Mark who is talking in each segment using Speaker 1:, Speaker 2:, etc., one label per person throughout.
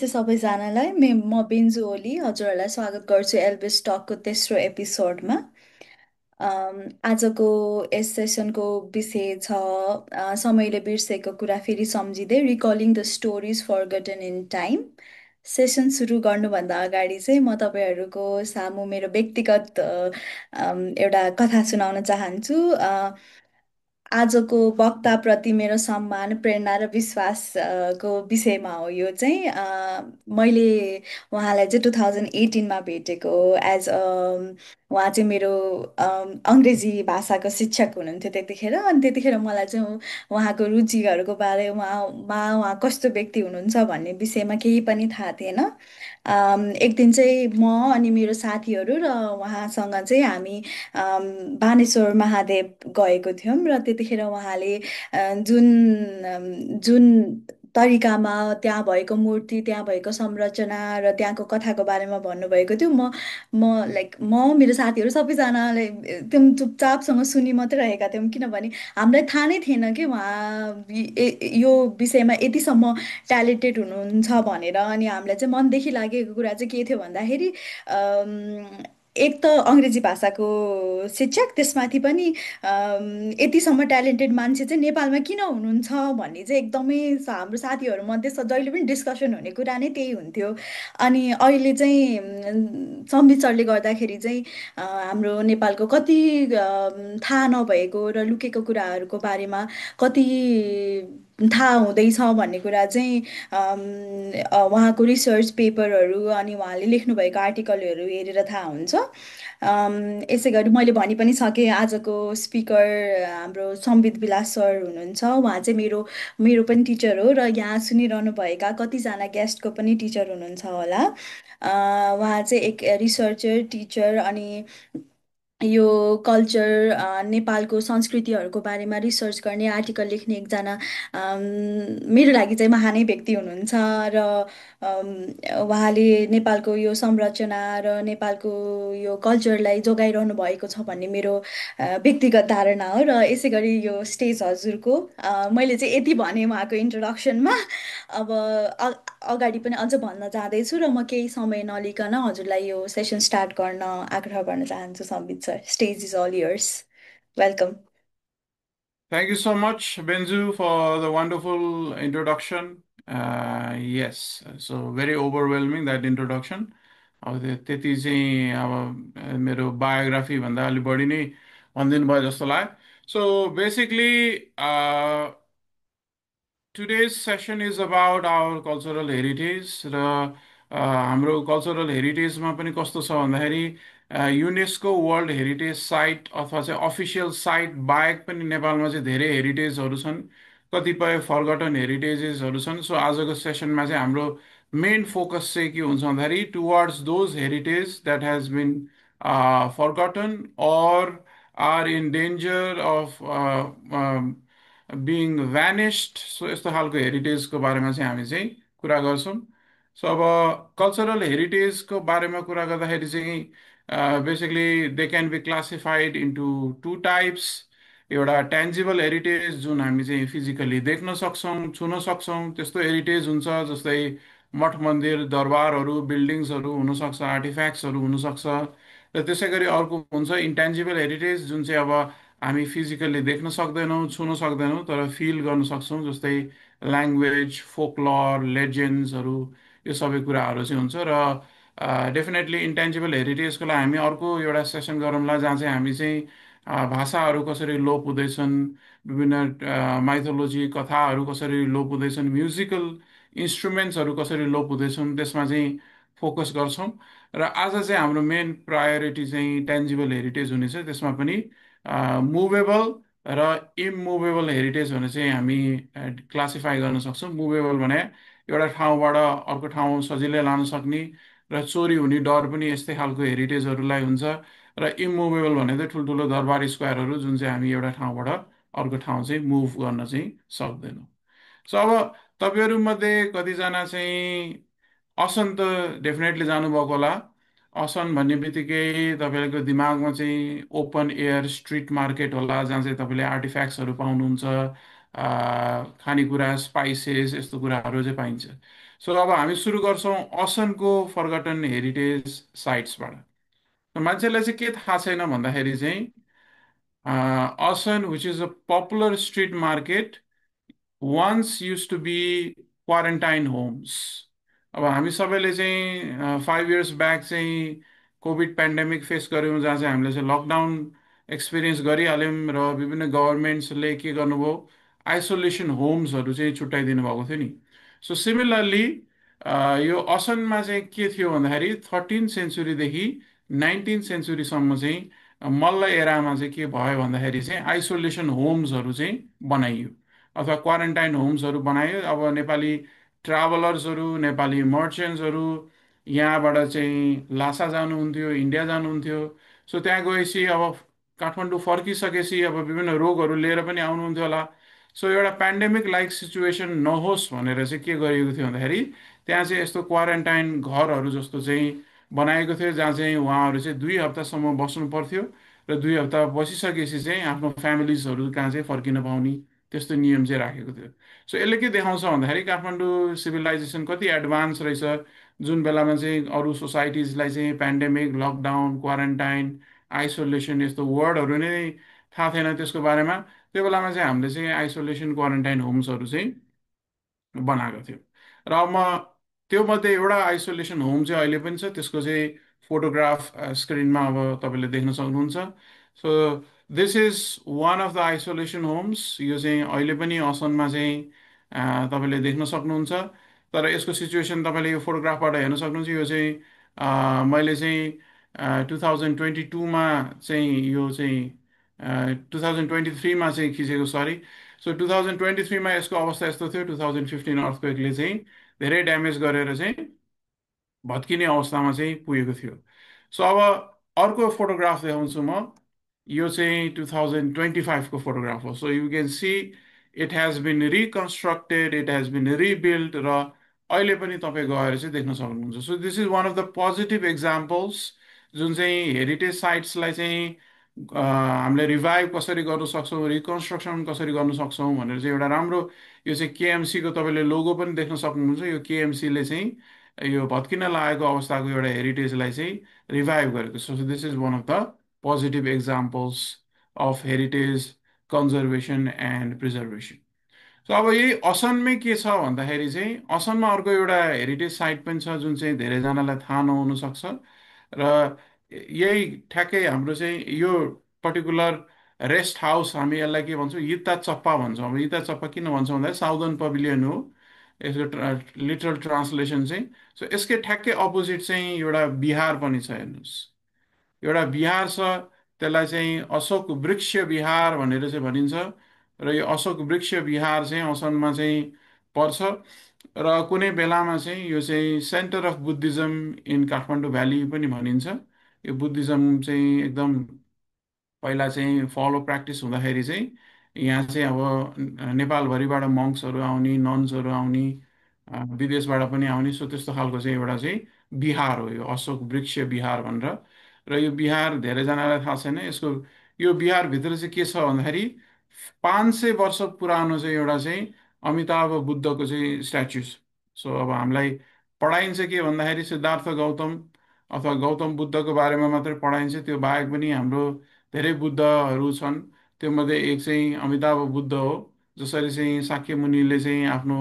Speaker 1: नमस्ते सबैजनालाई म बेन्जु ओली हजुरहरूलाई स्वागत गर्छु एल्बिस टकको तेस्रो एपिसोडमा। आजको यस सेसनको विषय छ समयले बिर्सेको कुरा फेरि सम्झिँदै recalling the stories forgotten in time. Session सुरु गर्नुभन्दा अगाडि चाहिँ म तपाईँहरूको सामु मेरो व्यक्तिगत एउटा कथा सुनाउन चाहन्छु। आजको वक्ताप्रति मेरो सम्मान प्रेरणा र विश्वास को विषयमा हो। यो चाहिँ मैले उहाँलाई चाहिँ 2018मा भेटेको एज उहाँ चाहिँ मेरो अङ्ग्रेजी भाषाको शिक्षक हुनुहुन्थ्यो त्यतिखेर। अनि त्यतिखेर मलाई चाहिँ उहाँको रुचिहरूको बारेमा उहाँ कस्तो व्यक्ति हुनुहुन्छ भन्ने विषयमा केही पनि थाहा थिएन। एक दिन चाहिँ म अनि मेरो साथीहरू र उहाँसँग चाहिँ हामी बानेश्वर महादेव गएको थियौँ र त्यतिखेर उहाँले जुन जुन तरिकामा त्यहाँ भएको मूर्ति त्यहाँ भएको संरचना र त्यहाँको कथाको बारेमा भन्नुभएको थियो, म मेरो साथीहरू सबैजनाले एकदम चुपचापसँग सुनि मात्रै रहेका थियौँ। किनभने हामीलाई थाहा नै थिएन कि उहाँ यो विषयमा यतिसम्म ट्यालेन्टेड हुनुहुन्छ भनेर। अनि हामीलाई चाहिँ मनदेखि लागेको कुरा चाहिँ के थियो भन्दाखेरि एक त अङ्ग्रेजी भाषाको शिक्षक, त्यसमाथि पनि यतिसम्म ट्यालेन्टेड मान्छे चाहिँ नेपालमा किन हुनुहुन्छ भन्ने चाहिँ एकदमै हाम्रो साथीहरूमध्ये जहिले पनि डिस्कसन हुने कुरा नै त्यही हुन्थ्यो। अनि अहिले चाहिँ सम्बित सरले गर्दाखेरि चाहिँ हाम्रो नेपालको कति थाहा नभएको र लुकेको कुराहरूको बारेमा कति थाहा हुँदैछ भन्ने कुरा चाहिँ उहाँको रिसर्च पेपरहरू अनि उहाँले लेख्नुभएको आर्टिकलहरू हेरेर थाहा हुन्छ। यसै गरी मैले भनि पनि सकेँ, आजको स्पिकर हाम्रो सम्बित विलास सर हुनुहुन्छ। उहाँ चाहिँ मेरो मेरो पनि टिचर हो र यहाँ सुनिरहनुभएका कतिजना गेस्टको पनि टिचर हुनुहुन्छ होला। उहाँ चाहिँ एक रिसर्चर टिचर अनि यो कल्चर नेपालको संस्कृतिहरूको बारेमा रिसर्च गर्ने आर्टिकल लेख्ने एकजना मेरो लागि चाहिँ महानै व्यक्ति हुनुहुन्छ। र उहाँले नेपालको यो संरचना र नेपालको यो कल्चरलाई जोगाइरहनु भएको छ भन्ने मेरो व्यक्तिगत धारणा हो। र यसै गरी यो स्टेज हजुरको मैले चाहिँ यति भने उहाँको इन्ट्रोडक्सनमा। अब अगाडि पनि अझ भन्न जाँदैछु र म केही समय नलिकन हजुरलाई यो सेसन स्टार्ट गर्न आग्रह गर्न चाहन्छु। Sambit sir, stage is all yours. Welcome.
Speaker 2: Thank you so much, Benzu, for the wonderful introduction. Yes, so very overwhelming that introduction. अब त्यति चाहिँ अब मेरो बायोग्राफी भन्दा अलि बढी नै भनिदिनु भयो जस्तो लाग्यो. So basically, today's session is about our cultural heritage र हाम्रो कल्चरल हेरिटेजमा पनि कस्तो छ भन्दाखेरि युनेस्को वर्ल्ड हेरिटेज साइट अथवा चाहिँ अफिसियल साइट बाहेक पनि नेपालमा चाहिँ धेरै हेरिटेजहरू छन्, कतिपय फर्गटन हेरिटेजेसहरू छन्. सो आजको सेसनमा चाहिँ हाम्रो मेन फोकस चाहिँ के हुन्छ भन्दाखेरि towards those heritage that has been forgotten or are in danger of being vanished. So यस्तो खालको हेरिटेजको बारेमा चाहिँ हामी चाहिँ कुरा गर्छौँ. सो अब कल्चरल हेरिटेजको बारेमा कुरा गर्दाखेरि चाहिँ basically they can be classified into two types. एउटा ट्यान्जिबल हेरिटेज जुन हामी चाहिँ फिजिकली देख्न सक्छौँ छुन सक्छौँ त्यस्तो हेरिटेज हुन्छ, जस्तै मठ मन्दिर दरबारहरू बिल्डिङ्सहरू हुनसक्छ, आर्टिफ्याक्ट्सहरू हुनसक्छ. र त्यसै गरी अर्को हुन्छ इन्ट्यान्जिबल हेरिटेज जुन चाहिँ अब हामी फिजिकल्ली देख्न सक्दैनौँ छुन सक्दैनौँ तर फिल गर्न सक्छौँ, जस्तै ल्याङ्ग्वेज फोकलर लेजेन्ड्सहरू यो सबै कुराहरू चाहिँ हुन्छ. र डेफिनेटली इन्ट्यान्जिबल हेरिटेजको लागि हामी अर्को एउटा सेसन गरौँला जहाँ चाहिँ हामी चाहिँ भाषाहरू कसरी लोप हुँदैछन्, विभिन्न माइथोलोजी कथाहरू कसरी लोप हुँदैछन्, म्युजिकल इन्स्ट्रुमेन्ट्सहरू कसरी लोप हुँदैछन् त्यसमा चाहिँ फोकस गर्छौँ. र आज चाहिँ हाम्रो मेन प्रायोरिटी चाहिँ टेन्जिबल हेरिटेज हुनेछ. त्यसमा पनि मुभेबल र इममुभेबल हेरिटेज भने चाहिँ हामी क्लासिफाई गर्न सक्छौँ. मुभेबल भने एउटा ठाउँबाट अर्को ठाउँ सजिलै लान सक्ने र चोरी हुने डर पनि यस्तै खालको हेरिटेजहरूलाई हुन्छ. र इममुभेबल भने चाहिँ ठुल्ठुलो दरबार स्क्वायरहरू जुन चाहिँ हामी एउटा ठाउँबाट अर्को ठाउँ चाहिँ मुभ गर्न चाहिँ सक्दैनौँ. सो अब तपाईँहरूमध्ये कतिजना चाहिँ असन त डेफिनेटली जानुभएको होला. असन भन्ने बित्तिकै तपाईँको दिमागमा चाहिँ ओपन एयर स्ट्रिट मार्केट होला, जहाँ चाहिँ तपाईँले आर्टिफ्याक्ट्सहरू पाउनुहुन्छ, खानेकुरा स्पाइसेस यस्तो कुराहरू चाहिँ पाइन्छ। सो अब हामी सुरु गर्छौँ असनको फर्गटन हेरिटेज साइट्सबाट। मान्छेलाई चाहिँ के थाहा छैन भन्दाखेरि चाहिँ असन which is a popular street market once used to be quarantine homes। अब हामी सबैले चाहिँ 5 इयर्स ब्याक चाहिँ कोभिड पेन्डेमिक फेस गऱ्यौँ, जहाँ चाहिँ हामीले चाहिँ लकडाउन एक्सपिरियन्स गरिहाल्यौँ र विभिन्न गभर्मेन्ट्सले के गर्नुभयो, आइसोलेसन होम्सहरू चाहिँ छुट्याइदिनु भएको थियो नि। सो सिमिलरली यो असनमा चाहिँ के थियो भन्दाखेरि 13th सेन्चुरीदेखि 19th सेन्चुरीसम्म चाहिँ मल्ल एरामा चाहिँ के भयो भन्दाखेरि चाहिँ आइसोलेसन होम्सहरू चाहिँ बनाइयो अथवा क्वारेन्टाइन होम्सहरू बनायो। अब नेपाली ट्राभलर्सहरू, नेपाली मर्चेन्ट्सहरू यहाँबाट चाहिँ लासा जानुहुन्थ्यो, इन्डिया जानुहुन्थ्यो। सो त्यहाँ गएपछि अब काठमाडौँ फर्किसकेपछि अब विभिन्न रोगहरू लिएर पनि आउनुहुन्थ्यो होला। सो एउटा पेन्डेमिक लाइक सिचुएसन नहोस् भनेर चाहिँ के गरिएको थियो भन्दाखेरि त्यहाँ चाहिँ यस्तो क्वारेन्टाइन घरहरू जस्तो चाहिँ बनाएको थियो, जहाँ चाहिँ उहाँहरू चाहिँ 2 हप्तासम्म बस्नु पर्थ्यो र 2 हप्ता बसिसकेपछि चाहिँ आफ्नो फ्यामिलिजहरू कहाँ चाहिँ फर्किन पाउने त्यस्तो नियम चाहिँ राखेको थियो। सो यसले के देखाउँछ भन्दाखेरि काठमाडौँ सिभिलाइजेसन कति एडभान्स रहेछ, जुन बेलामा चाहिँ अरू सोसाइटिजलाई चाहिँ पेन्डेमिक, लकडाउन, क्वारेन्टाइन, आइसोलेसन यस्तो वर्डहरू नै थाहा थिएन त्यसको बारेमा। त्यो बेलामा चाहिँ हामीले चाहिँ आइसोलेसन क्वारेन्टाइन होम्सहरू चाहिँ बनाएको थियो। र अब म त्यो मध्ये एउटा आइसोलेसन होम चाहिँ अहिले पनि छ, त्यसको चाहिँ फोटोग्राफ स्क्रिनमा अब तपाईँले देख्न सक्नुहुन्छ। So this is one of the isolation homes. यो चाहिँ अहिले पनि असनमा चाहिँ तपाईँले देख्न सक्नुहुन्छ। तर यसको सिचुएसन तपाईँले यो फोटोग्राफबाट हेर्न सक्नुहुन्छ। यो चाहिँ मैले चाहिँ 2022मा चाहिँ यो चाहिँ 2023मा चाहिँ खिचेको, सरी। सो 2023मा यसको अवस्था यस्तो थियो। 2015 अर्थक्वेकले चाहिँ धेरै ड्यामेज गरेर चाहिँ भत्किने अवस्थामा चाहिँ पुगेको थियो। सो अब अर्को फोटोग्राफ देखाउँछु म। यो चाहिँ 2025को फोटोग्राफ हो। So you can see it has been reconstructed, it has been rebuild, र अहिले पनि तपाईँ गएर चाहिँ देख्न सक्नुहुन्छ। So this is one of the positive examples, जुन चाहिँ हेरिटेज साइट्सलाई चाहिँ हामीले रिभाइभ कसरी गर्न सक्छौँ, रिकन्स्ट्रक्सन कसरी गर्न सक्छौँ भनेर चाहिँ एउटा राम्रो, यो चाहिँ केएमसीको तपाईँले लोगो पनि देख्न सक्नुहुन्छ। यो केएमसीले चाहिँ यो भत्किन लागेको अवस्थाको एउटा हेरिटेजलाई चाहिँ रिभाइभ गरेको छ। So this is one of the positive examples of heritage conservation and preservation. So अब यही असनमै के छ भन्दाखेरि चाहिँ असनमा अर्को एउटा हेरिटेज साइट पनि छ, जुन चाहिँ धेरैजनालाई थाहा नहुन सक्छ। र यही ठ्याक्कै हाम्रो चाहिँ यो पर्टिकुलर रेस्ट हाउस, हामी यसलाई के भन्छौँ, इता चप्पा भन्छौँ। अब इता चप्पा किन भन्छौँ भन्दाखेरि साउदर्न पभिलियन हो यसको लिटरल ट्रान्सलेसन चाहिँ। सो यसकै ठ्याक्कै अपोजिट चाहिँ एउटा बिहार पनि छ, हेर्नुहोस्। एउटा बिहार छ, त्यसलाई चाहिँ अशोक वृक्ष विहार भनेर चाहिँ भनिन्छ। र यो अशोक वृक्ष विहार चाहिँ असनमा चाहिँ पर्छ। र कुनै बेलामा चाहिँ यो चाहिँ centre of Buddhism in Kathmandu valley पनि भनिन्छ। यो बुद्धिज्म चाहिँ एकदम पहिला चाहिँ फलो प्र्याक्टिस हुँदाखेरि चाहिँ यहाँ चाहिँ अब नेपालभरिबाट मङ्क्सहरू आउने, नन्सहरू आउने, विदेशबाट पनि आउने, सो त्यस्तो खालको चाहिँ एउटा चाहिँ बिहार हो यो अशोक वृक्ष विहार भनेर। र यो बिहार धेरैजनालाई थाहा छैन। यसको यो बिहारभित्र चाहिँ के छ भन्दाखेरि 500 वर्ष पुरानो चाहिँ एउटा चाहिँ अमिताभ बुद्धको चाहिँ स्ट्याचु छ। सो अब हामीलाई पढाइन्छ के भन्दाखेरि सिद्धार्थ गौतम अथवा गौतम बुद्धको बारेमा मात्रै पढाइन्छ, त्यो बाहेक पनि हाम्रो धेरै बुद्धहरू छन्। त्योमध्ये एक चाहिँ अमिताभ बुद्ध हो। जसरी चाहिँ शाक्य मुनिले चाहिँ आफ्नो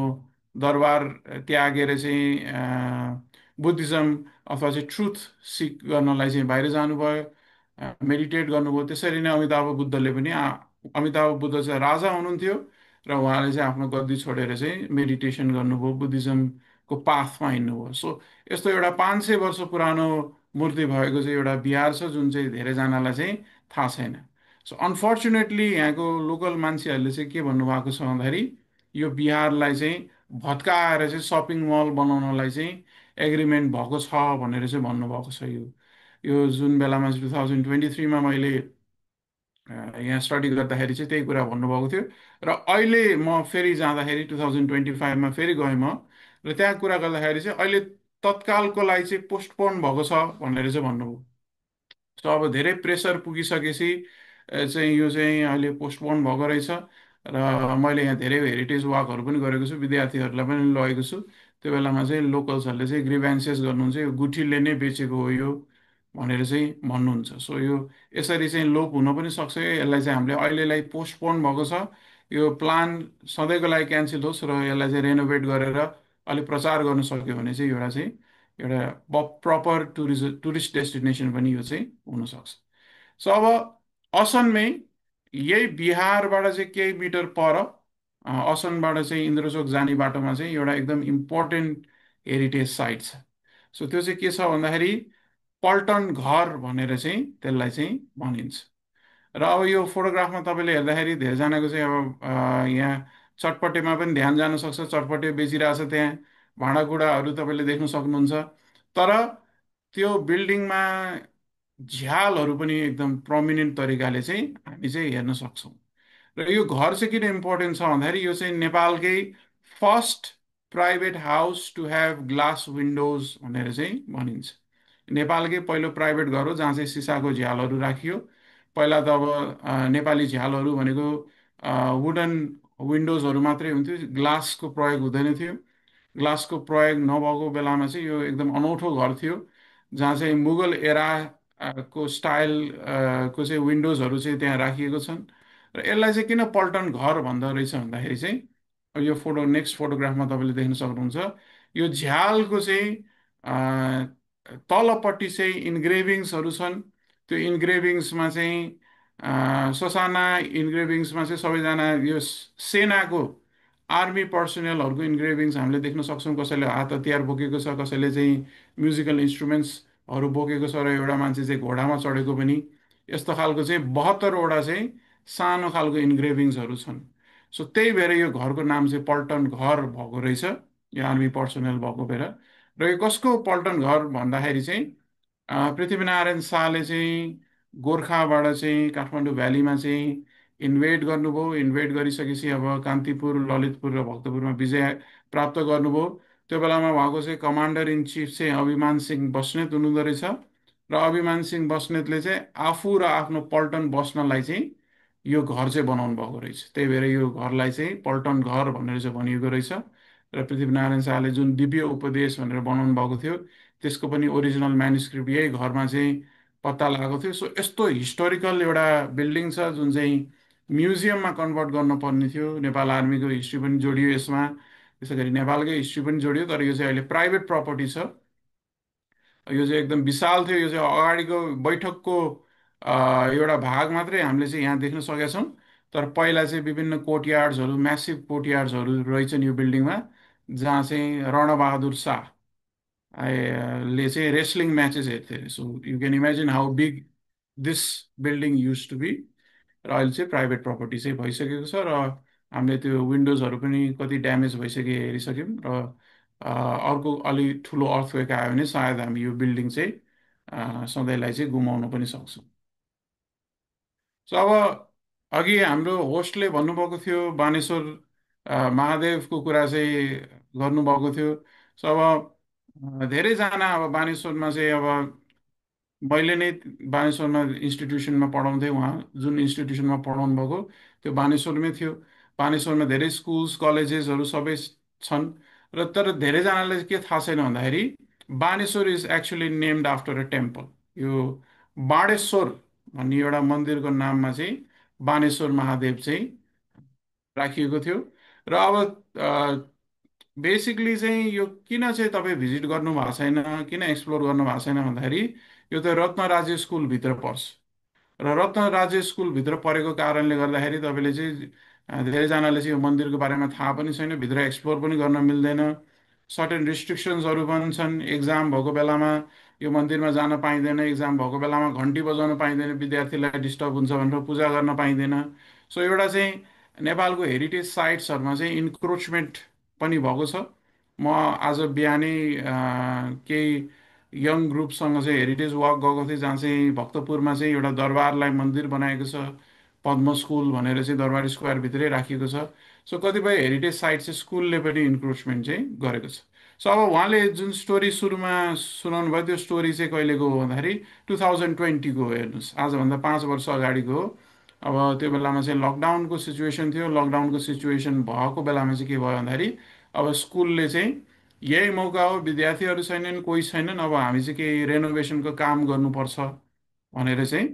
Speaker 2: दरबार त्यागेर चाहिँ बुद्धिज्म अथवा चाहिँ ट्रुथ सिक गर्नलाई चाहिँ बाहिर जानुभयो, मेडिटेट गर्नुभयो। त्यसरी नै अमिताभ बुद्धले पनि अमिताभ बुद्ध चाहिँ राजा हुनुहुन्थ्यो र उहाँले चाहिँ आफ्नो गद्दी छोडेर चाहिँ मेडिटेसन गर्नुभयो, बुद्धिज्मको पाथमा हिँड्नुभयो। सो यस्तो एउटा 500 वर्ष पुरानो मूर्ति भएको चाहिँ एउटा बिहार छ, जुन चाहिँ धेरैजनालाई चाहिँ थाहा छैन। सो अनफर्चुनेटली यहाँको लोकल मान्छेहरूले चाहिँ के भन्नुभएको छ भन्दाखेरि यो बिहारलाई चाहिँ भत्काएर चाहिँ सपिङ मल बनाउनलाई चाहिँ एग्रिमेन्ट भएको छ भनेर चाहिँ भन्नुभएको छ। यो जुन बेलामा 2023मा मैले यहाँ स्टडी गर्दाखेरि चाहिँ त्यही कुरा भन्नुभएको थियो। र अहिले म फेरि जाँदाखेरि 2025मा फेरि गएँ म, र त्यहाँ कुरा गर्दाखेरि चाहिँ अहिले तत्कालको लागि चाहिँ पोस्टपोन भएको छ भनेर चाहिँ भन्नुभयो। सो अब धेरै प्रेसर पुगिसकेपछि चाहिँ यो चाहिँ अहिले पोस्टपोन भएको रहेछ। र मैले यहाँ धेरै हेरिटेज वाकहरू पनि गरेको छु, विद्यार्थीहरूलाई पनि लगेको छु। त्यो बेलामा चाहिँ लोकल्सहरूले चाहिँ ग्रिभेन्सेस गर्नुहुन्छ, यो गुठीले नै बेचेको हो यो भनेर चाहिँ भन्नुहुन्छ। सो यो यसरी चाहिँ लोप हुन पनि सक्छ। यसलाई चाहिँ हामीले अहिलेलाई पोस्टपोन भएको छ। यो प्लान सधैँको लागि क्यान्सल होस् र यसलाई चाहिँ रेनोभेट गरेर अलिक प्रचार गर्न सक्यो भने चाहिँ एउटा प्रपर टुरिस्ट डेस्टिनेसन पनि यो चाहिँ हुनसक्छ। सो अब असनमै यही बिहारबाट चाहिँ केही मिटर पर असनबाट चाहिँ इन्द्रचोक जाने बाटोमा चाहिँ एउटा एकदम इम्पोर्टेन्ट हेरिटेज साइट छ। सो त्यो चाहिँ के छ भन्दाखेरि पल्टन घर भनेर चाहिँ त्यसलाई चाहिँ भनिन्छ। र अब यो फोटोग्राफमा तपाईँले हेर्दाखेरि धेरैजनाको चाहिँ अब यहाँ चटपटेमा पनि ध्यान जान सक्छ, चटपटे बेचिरहेछ त्यहाँ, भाँडाकुँडाहरू तपाईँले देख्न सक्नुहुन्छ। तर त्यो बिल्डिङमा झ्यालहरू पनि एकदम प्रोमिनेन्ट तरिकाले चाहिँ हामी चाहिँ हेर्न सक्छौँ। र यो घर चाहिँ किन इम्पोर्टेन्ट छ भन्दाखेरि यो चाहिँ नेपालकै first private house to have glass windows भनेर चाहिँ भनिन्छ। नेपालकै पहिलो प्राइभेट घर हो जहाँ चाहिँ सिसाको झ्यालहरू राखियो। पहिला त अब नेपाली झ्यालहरू भनेको वुडन विन्डोजहरू मात्रै हुन्थ्यो, ग्लासको प्रयोग हुँदैन थियो। ग्लासको प्रयोग नभएको बेलामा चाहिँ यो एकदम अनौठो घर थियो, जहाँ चाहिँ मुगल एरा को स्टाइल को चाहिँ विन्डोजहरू चाहिँ त्यहाँ राखिएको छन्। र यसलाई चाहिँ किन पल्टन घर भन्दो रहेछ भन्दाखेरि चाहिँ अब यो फोटो नेक्स्ट फोटोग्राफमा तपाईँले देख्न सक्नुहुन्छ, यो झ्यालको चाहिँ तलपट्टि चाहिँ इन्ग्रेभिङ्सहरू छन्। त्यो इन्ग्रेभिङ्समा चाहिँ ससाना इन्ग्रेभिङ्समा चाहिँ सबैजना यो सेनाको आर्मी पर्सनलहरूको इन्ग्रेभिङ्स हामीले देख्न सक्छौँ। कसैले हात हतियार बोकेको छ, कसैले चाहिँ म्युजिकल इन्स्ट्रुमेन्ट्सहरू बोकेको छ, र एउटा मान्छे चाहिँ घोडामा चढेको पनि। यस्तो खालको चाहिँ 72वटा चाहिँ सानो खालको इन्ग्रेभिङ्सहरू छन्। सो त्यही भएर यो घरको नाम चाहिँ पल्टन घर भएको रहेछ, यो आर्मी पर्सनल भएको भएर। र यो कसको पल्टन घर भन्दाखेरि चाहिँ पृथ्वीनारायण शाहले चाहिँ गोर्खाबाट चाहिँ काठमाडौँ भ्यालीमा चाहिँ इन्भेड गर्नुभयो। इन्भेड गरिसकेपछि अब कान्तिपुर, ललितपुर र भक्तपुरमा विजय प्राप्त गर्नुभयो। त्यो बेलामा उहाँको चाहिँ कमान्डर इन चिफ चाहिँ अभिमान सिंह बस्नेत हुनुहुँदो रहेछ। र अभिमान सिंह बस्नेतले चाहिँ आफू र आफ्नो पल्टन बस्नलाई चाहिँ यो घर चाहिँ बनाउनु भएको रहेछ। त्यही भएर यो घरलाई चाहिँ पल्टन घर भनेर चाहिँ भनिएको रहेछ। र पृथ्वीनारायण शाहले जुन दिव्य उपदेश भनेर बनाउनु भएको थियो त्यसको पनि ओरिजिनल म्यानुस्क्रिप्ट यही घरमा चाहिँ पत्ता लागेको थियो। सो यस्तो हिस्टोरिकल एउटा बिल्डिङ छ जुन चाहिँ म्युजियममा कन्भर्ट गर्नुपर्ने थियो। नेपाल आर्मीको हिस्ट्री पनि जोडियो यसमा, त्यसै गरी नेपालकै हिस्ट्री पनि जोडियो। तर यो चाहिँ अहिले प्राइभेट प्रपर्टी छ। यो चाहिँ एकदम विशाल थियो। यो चाहिँ अगाडिको बैठकको एउटा भाग मात्रै हामीले चाहिँ यहाँ देख्न सकेका छौँ। तर पहिला चाहिँ विभिन्न कोर्टयार्ड्सहरू, म्यासिभ कोर्टयार्ड्सहरू रहेछन् यो बिल्डिङमा, जहाँ चाहिँ रणबहादुर शाह ले चाहिँ रेस्लिङ म्याचेस हेर्थे अरे। So you can imagine how big this building use to be. र अहिले चाहिँ प्राइभेट प्रपर्टी चाहिँ भइसकेको छ। र हामीले त्यो विन्डोजहरू पनि कति ड्यामेज भइसके हेरिसक्यौँ। र अर्को अलि ठुलो अर्थक्वेक आयो भने सायद हामी यो बिल्डिङ चाहिँ सधैँलाई चाहिँ गुमाउन पनि सक्छौँ। सो अब अघि हाम्रो होस्टले भन्नुभएको थियो बानेश्वर महादेवको कुरा चाहिँ गर्नुभएको थियो। सो अब धेरैजना अब बानेश्वरमा चाहिँ अब मैले नै बानेश्वरमा इन्स्टिट्युसनमा पढाउँथेँ। उहाँ जुन इन्स्टिट्युसनमा पढाउनु भएको त्यो बानेश्वरमै थियो। बानेश्वरमा धेरै स्कुल्स कलेजेसहरू सबै छन्। र तर धेरैजनालाई के थाहा छैन भन्दाखेरि Baneshwar is actually named after a temple. यो बाणेश्वर भन्ने एउटा मन्दिरको नाममा चाहिँ बानेश्वर महादेव चाहिँ राखिएको थियो। र अब बेसिकली चाहिँ यो किन चाहिँ तपाईँ भिजिट गर्नु भएको छैन, किन एक्सप्लोर गर्नु भएको छैन भन्दाखेरि यो त रत्न राज्य स्कुलभित्र पर्छ। र रत्न राज्य स्कुलभित्र परेको कारणले गर्दाखेरि तपाईँले चाहिँ धेरैजनाले चाहिँ यो मन्दिरको बारेमा थाहा पनि छैन, भित्र एक्सप्लोर पनि गर्न मिल्दैन। सर्टेन रिस्ट्रिक्सन्सहरू पनि छन्। एक्जाम भएको बेलामा यो मन्दिरमा जान पाइँदैन, एक्जाम भएको बेलामा घन्टी बजाउन पाइँदैन, विद्यार्थीलाई डिस्टर्ब हुन्छ भनेर पूजा गर्न पाइँदैन। सो एउटा चाहिँ नेपालको हेरिटेज साइट्सहरूमा चाहिँ इन्क्रोचमेन्ट पनि भएको छ। म आज बिहानै केही यङ ग्रुपसँग चाहिँ हेरिटेज वाक गएको थिएँ, जहाँ चाहिँ भक्तपुरमा चाहिँ एउटा दरबारलाई मन्दिर बनाएको छ, पद्म स्कुल भनेर चाहिँ दरबार स्क्वायरभित्रै राखिएको छ। सो कतिपय हेरिटेज साइट चाहिँ स्कुलले पनि इन्क्रोचमेन्ट चाहिँ गरेको छ। सो अब उहाँले जुन स्टोरी सुरुमा सुनाउनु भयो त्यो स्टोरी चाहिँ कहिलेको हो भन्दाखेरि 2020को हो। हेर्नुहोस्, आजभन्दा 5 वर्ष अगाडिको हो। अब त्यो बेलामा चाहिँ लकडाउनको सिचुएसन थियो। लकडाउनको सिचुएसन भएको बेलामा चाहिँ के भयो भन्दाखेरि अब स्कुलले चाहिँ यही मौका हो, विद्यार्थीहरू छैनन्, कोही छैनन्, अब हामी चाहिँ केही रेनोभेसनको काम गर्नुपर्छ भनेर चाहिँ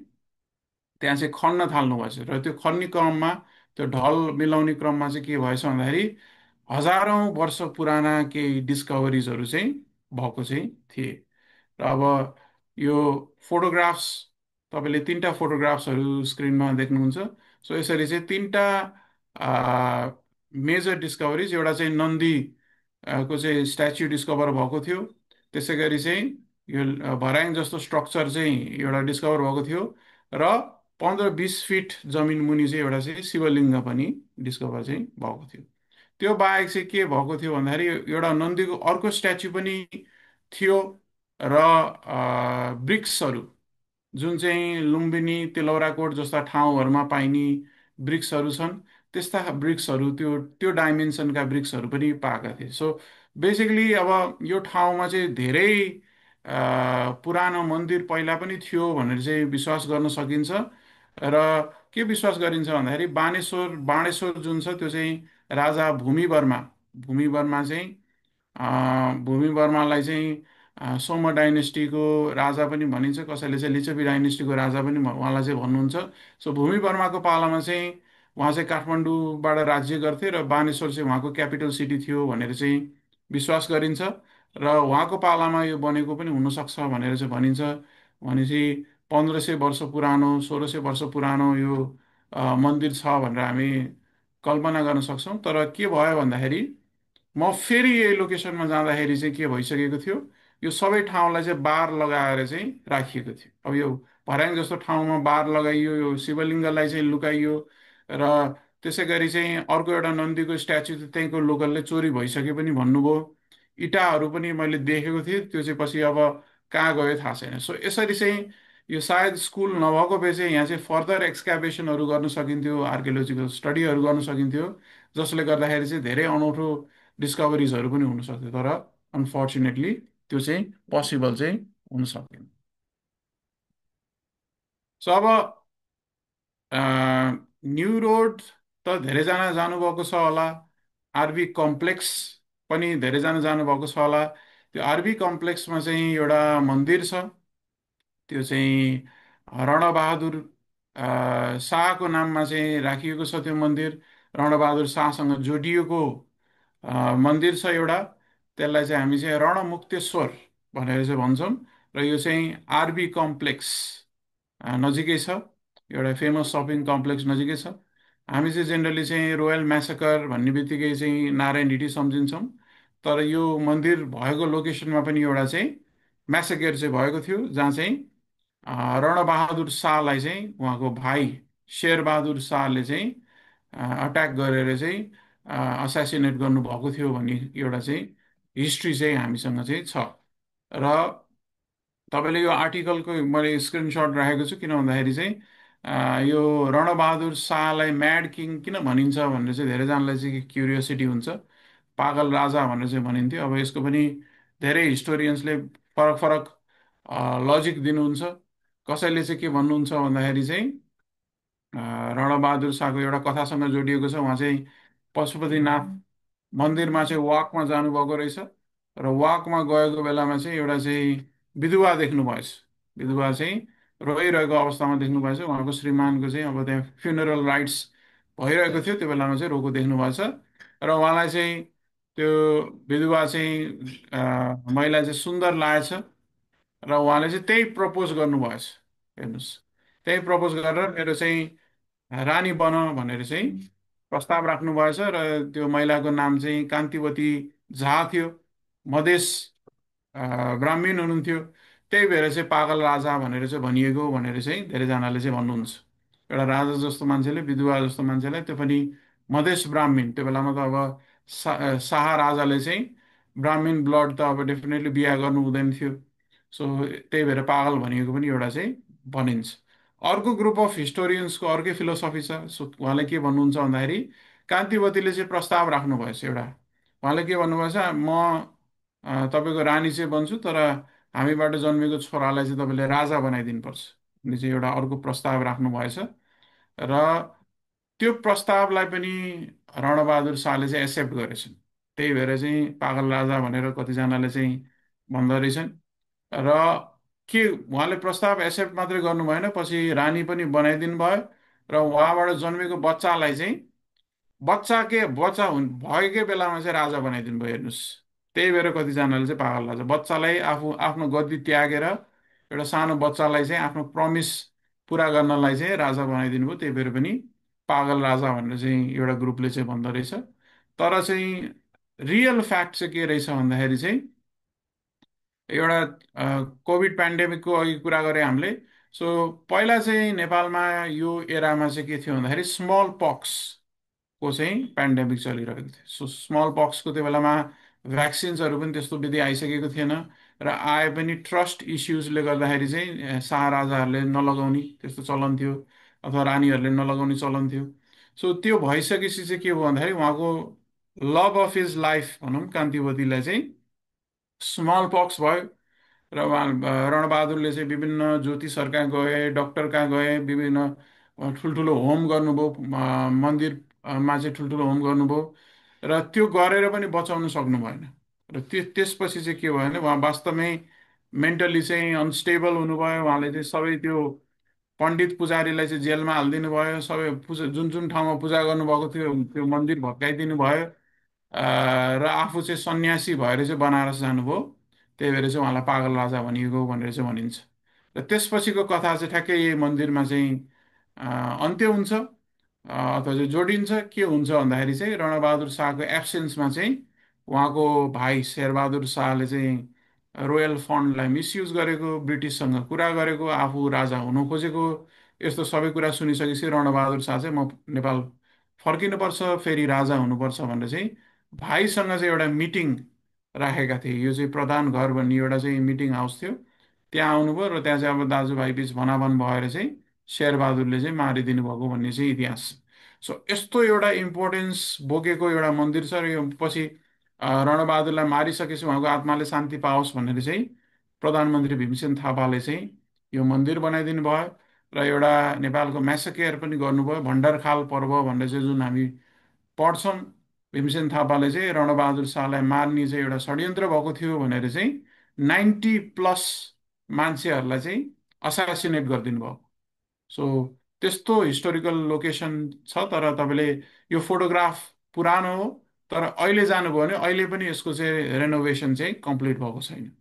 Speaker 2: त्यहाँ चाहिँ खन्न थाल्नु भएछ। र त्यो खन्ने क्रममा, त्यो ढल मिलाउने क्रममा चाहिँ के भएछ भन्दाखेरि हजारौँ वर्ष पुराना केही डिस्कभरिजहरू चाहिँ भएको चाहिँ थिए। र अब यो फोटोग्राफ्स, तपाईँले तिनवटा फोटोग्राफ्सहरू स्क्रिनमा देख्नुहुन्छ। सो यसरी चाहिँ तिनवटा मेजर डिस्कभरिज, एउटा चाहिँ नन्दी को चाहिँ स्ट्याच्यु डिस्कभर भएको थियो। त्यसै गरी चाहिँ यो भर्याङ जस्तो स्ट्रक्चर चाहिँ एउटा डिस्कभर भएको थियो। र 15-20 फिट जमिन मुनि चाहिँ एउटा चाहिँ शिवलिङ्ग पनि डिस्कभर चाहिँ भएको थियो। त्यो बाहेक चाहिँ के भएको थियो भन्दाखेरि एउटा नन्दीको अर्को स्ट्याच्यु पनि थियो। र ब्रिक्सहरू, जुन चाहिँ लुम्बिनी, तिलौराकोट जस्ता ठाउँहरूमा पाइने ब्रिक्सहरू छन्, त्यस्ता ब्रिक्सहरू, त्यो त्यो डाइमेन्सनका ब्रिक्सहरू पनि पाएका थिए। सो बेसिकली अब यो ठाउँमा चाहिँ धेरै पुरानो मन्दिर पहिला पनि थियो भनेर चाहिँ विश्वास गर्न सकिन्छ। र के विश्वास गरिन्छ भन्दाखेरि बाणेश्वर जुन छ त्यो चाहिँ राजा भूमि वर्मा चाहिँ भूमि वर्मालाई चाहिँ सोम डाइनेस्टीको राजा पनि भनिन्छ, कसैले चाहिँ लिच्छवी डाइनेस्टीको राजा पनि उहाँलाई चाहिँ भन्नुहुन्छ। सो भूमि वर्माको पालामा चाहिँ उहाँ चाहिँ काठमाडौँबाट राज्य गर्थे र बानेश्वर चाहिँ उहाँको क्यापिटल सिटी थियो भनेर चाहिँ विश्वास गरिन्छ। र उहाँको पालामा यो बनेको पनि हुनसक्छ भनेर चाहिँ भनिन्छ। भनेपछि 1500 वर्ष पुरानो, 1600 वर्ष पुरानो यो मन्दिर छ भनेर हामी कल्पना गर्न सक्छौँ। तर के भयो भन्दाखेरि म फेरि यही लोकेसनमा जाँदाखेरि चाहिँ के भइसकेको थियो, यो सबै ठाउँलाई चाहिँ बार लगाएर चाहिँ राखिएको थियो। अब यो भर्याङ जस्तो ठाउँमा बार लगाइयो, यो शिवलिङ्गलाई चाहिँ लुकाइयो। र त्यसै गरी चाहिँ अर्को एउटा नन्दीको स्ट्याचु चाहिँ त्यहीँको लोकलले चोरी भइसक्यो पनि भन्नुभयो। इँटाहरू पनि मैले देखेको थिएँ, त्यो चाहिँ पछि अब कहाँ गयो थाहा छैन। सो यसरी चाहिँ यो सायद स्कुल नभएको भए चाहिँ यहाँ चाहिँ फर्दर एक्सकाभेसनहरू गर्न सकिन्थ्यो, आर्कियोलोजिकल स्टडीहरू गर्न सकिन्थ्यो, जसले गर्दाखेरि चाहिँ धेरै अनौठो डिस्कभरिजहरू पनि हुन सक्थ्यो। तर अनफर्चुनेटली त्यो चाहिँ पोसिबल चाहिँ हुन सकेन। सो अब न्यु रोड त धेरैजना जानुभएको छ होला। आरबी कम्प्लेक्स पनि धेरैजना जानुभएको छ होला। त्यो आरबी कम्प्लेक्समा चाहिँ एउटा मन्दिर छ। त्यो चाहिँ रणबहादुर शाहको नाममा चाहिँ राखिएको छ त्यो मन्दिर। रणबहादुर शाहसँग जोडिएको मन्दिर छ एउटा। त्यसलाई चाहिँ हामी चाहिँ रणमुक्तेश्वर भनेर चाहिँ भन्छौँ। र यो चाहिँ आरबी कम्प्लेक्स नजिकै छ, एउटा फेमस सपिङ कम्प्लेक्स नजिकै छ। हामी चाहिँ जेनरली चाहिँ रोयल म्यासकर भन्ने बित्तिकै चाहिँ नारायण हिटी सम्झिन्छौँ। तर यो मन्दिर भएको लोकेसनमा पनि एउटा चाहिँ म्यासेकेर चाहिँ भएको थियो, जहाँ चाहिँ रणबहादुर शाहलाई चाहिँ उहाँको भाइ शेरबहादुर शाहले चाहिँ अट्याक गरेर चाहिँ असासिनेट गर्नुभएको थियो भन्ने एउटा चाहिँ हिस्ट्री चाहिँ हामीसँग चाहिँ छ। र तपाईँले यो आर्टिकलको मैले स्क्रिनसट राखेको छु, किन भन्दाखेरि चाहिँ यो रणबहादुर शाहलाई म्याड किङ किन भनिन्छ भनेर चाहिँ धेरैजनालाई चाहिँ क्युरियोसिटी हुन्छ। पागल राजा भनेर चाहिँ भनिन्थ्यो। अब यसको पनि धेरै हिस्टोरियन्सले फरक फरक लजिक दिनुहुन्छ। कसैले चाहिँ के भन्नुहुन्छ भन्दाखेरि चाहिँ रणबहादुर शाहको एउटा कथासँग जोडिएको छ। उहाँ चाहिँ पशुपतिनाथ मन्दिरमा चाहिँ वाकमा जानुभएको रहेछ। र वाकमा गएको बेलामा चाहिँ एउटा चाहिँ विधुवा देख्नु भएछ। विधुवा चाहिँ रोइरहेको अवस्थामा देख्नु भएछ। उहाँको श्रीमानको चाहिँ अब त्यहाँ फ्युनरल राइट्स भइरहेको थियो, त्यो बेलामा चाहिँ रोएको देख्नु भएछ। र उहाँलाई चाहिँ त्यो विधुवा चाहिँ महिला चाहिँ सुन्दर लागेछ। र उहाँले चाहिँ त्यही प्रपोज गर्नुभएछ। हेर्नुहोस्, त्यही प्रपोज गरेर मेरो चाहिँ रानी बन भनेर चाहिँ प्रस्ताव राख्नु भएछ। र त्यो महिलाको नाम चाहिँ कान्तिवती झा थियो। मधेस ब्राह्मीण हुनुहुन्थ्यो। त्यही भएर चाहिँ पागल राजा भनेर चाहिँ भनिएको भनेर चाहिँ धेरैजनाले चाहिँ भन्नुहुन्छ। एउटा राजा जस्तो मान्छेले, विधवा जस्तो मान्छेलाई, त्यो पनि मधेस ब्राह्मीण, त्यो बेलामा त अब शाह राजाले चाहिँ ब्राह्मीण ब्लड त अब डेफिनेटली बिहा गर्नु हुँदैन थियो। सो त्यही भएर पागल भनिएको पनि एउटा चाहिँ भनिन्छ। अर्को ग्रुप अफ हिस्टोरियन्सको अर्कै फिलोसफी छ। सो उहाँले के भन्नुहुन्छ भन्दाखेरि कान्तिवतीले चाहिँ प्रस्ताव राख्नुभएछ एउटा। उहाँले के भन्नुभएछ, म तपाईँको रानी चाहिँ बन्छु, तर हामीबाट जन्मेको छोरालाई चाहिँ तपाईँले राजा बनाइदिनुपर्छ भन्ने चाहिँ एउटा अर्को प्रस्ताव राख्नु भएछ। र त्यो प्रस्तावलाई पनि रणबहादुर शाहले चाहिँ एक्सेप्ट गरेछन्। त्यही भएर चाहिँ पागल राजा भनेर कतिजनाले चाहिँ भन्दो रहेछन्। र के उहाँले प्रस्ताव एक्सेप्ट मात्रै गर्नु भएन, पछि रानी पनि बनाइदिनु भयो। र उहाँबाट जन्मेको बच्चालाई चाहिँ बच्चा भएकै बेलामा चाहिँ राजा बनाइदिनु भयो, हेर्नुहोस्। त्यही भएर कतिजनाले चाहिँ पागल राजा, बच्चालाई आफ्नो गद्दी त्यागेर एउटा सानो बच्चालाई चाहिँ आफ्नो प्रमिस पुरा गर्नलाई चाहिँ राजा बनाइदिनु भयो। त्यही भएर पनि पागल राजा भनेर चाहिँ एउटा ग्रुपले चाहिँ भन्दो रहेछ। तर चाहिँ रियल फ्याक्ट चाहिँ के रहेछ भन्दाखेरि चाहिँ एउटा कोभिड पेन्डेमिकको अघि कुरा गरेँ हामीले। सो पहिला चाहिँ नेपालमा यो एरामा चाहिँ के थियो भन्दाखेरि स्मल पक्स को चाहिँ पेन्डेमिक चलिरहेको थियो। सो स्मल पक्सको त्यो बेलामा भ्याक्सिन्सहरू पनि त्यस्तो विधि आइसकेको थिएन। र आए पनि ट्रस्ट इस्युजले गर्दाखेरि चाहिँ शाह राजाहरूले नलगाउने त्यस्तो चलन थियो, अथवा रानीहरूले नलगाउने चलन थियो। सो त्यो भइसकेपछि चाहिँ के भयो भन्दाखेरि उहाँको लभ अफ हिज लाइफ भनौँ कान्तिवतीलाई चाहिँ स्मल पक्स भयो। र उहाँ रणबहादुरले चाहिँ विभिन्न ज्योतिषहरू कहाँ गए, डक्टर कहाँ गए, विभिन्न ठुल्ठुलो होम गर्नुभयो, मन्दिरमा चाहिँ ठुल्ठुलो होम गर्नुभयो। र त्यो गरेर पनि बचाउन सक्नु भएन। र त्यसपछि चाहिँ के भयो भने उहाँ वास्तवमै मेन्टली चाहिँ अनस्टेबल हुनुभयो। उहाँले चाहिँ सबै त्यो पण्डित पुजारीलाई चाहिँ जेलमा हालिदिनु भयो। सबै पूजा जुन जुन ठाउँमा पूजा गर्नुभएको थियो त्यो मन्दिर भत्काइदिनु भयो। र आफू चाहिँ सन्यासी भएर चाहिँ बनारस जानुभयो। त्यही भएर चाहिँ उहाँलाई पागल राजा भनिएको भनेर चाहिँ भनिन्छ। र त्यसपछिको कथा चाहिँ ठ्याक्कै यही मन्दिरमा चाहिँ अन्त्य हुन्छ, अथवा चाहिँ जोडिन्छ। के हुन्छ भन्दाखेरि चाहिँ रणबहादुर शाहको एब्सेन्समा चाहिँ उहाँको भाइ शेरबहादुर शाहले चाहिँ रोयल फन्डलाई मिसयुज गरेको, ब्रिटिससँग कुरा गरेको, आफू राजा हुनु खोजेको, यस्तो सबै कुरा सुनिसकेपछि रणबहादुर शाह चाहिँ म नेपाल फर्किनुपर्छ, फेरि राजा हुनुपर्छ भनेर चाहिँ भाइसँग चाहिँ एउटा मिटिङ राखेका थिए। यो चाहिँ प्रधान घर भन्ने एउटा चाहिँ मिटिङ हाउस थियो, त्यहाँ आउनुभयो। र त्यहाँ चाहिँ अब दाजुभाइ बिच भनाभन भएर चाहिँ शेरबहादुरले चाहिँ मारिदिनु भएको भन्ने चाहिँ इतिहास छ। सो यस्तो एउटा इम्पोर्टेन्स बोकेको एउटा मन्दिर छ। र यो पछि रणबहादुरलाई मारिसकेपछि उहाँको आत्माले शान्ति पाओस् भनेर चाहिँ प्रधानमन्त्री भीमसेन थापाले चाहिँ यो मन्दिर बनाइदिनु भयो। र एउटा नेपालको म्यासकेयर पनि गर्नुभयो, भण्डारखाल पर्व भनेर चाहिँ जुन हामी पढ्छौँ। भीमसेन थापाले चाहिँ रणबहादुर शाहलाई मार्ने चाहिँ एउटा षड्यन्त्र भएको थियो भनेर चाहिँ 90+ मान्छेहरूलाई चाहिँ असासिनेट गरिदिनु भयो। सो त्यस्तो हिस्टोरिकल लोकेसन छ। तर तपाईँले यो फोटोग्राफ पुरानो हो, तर अहिले जानुभयो भने अहिले पनि यसको चाहिँ रेनोभेसन चाहिँ कम्प्लिट भएको छैन।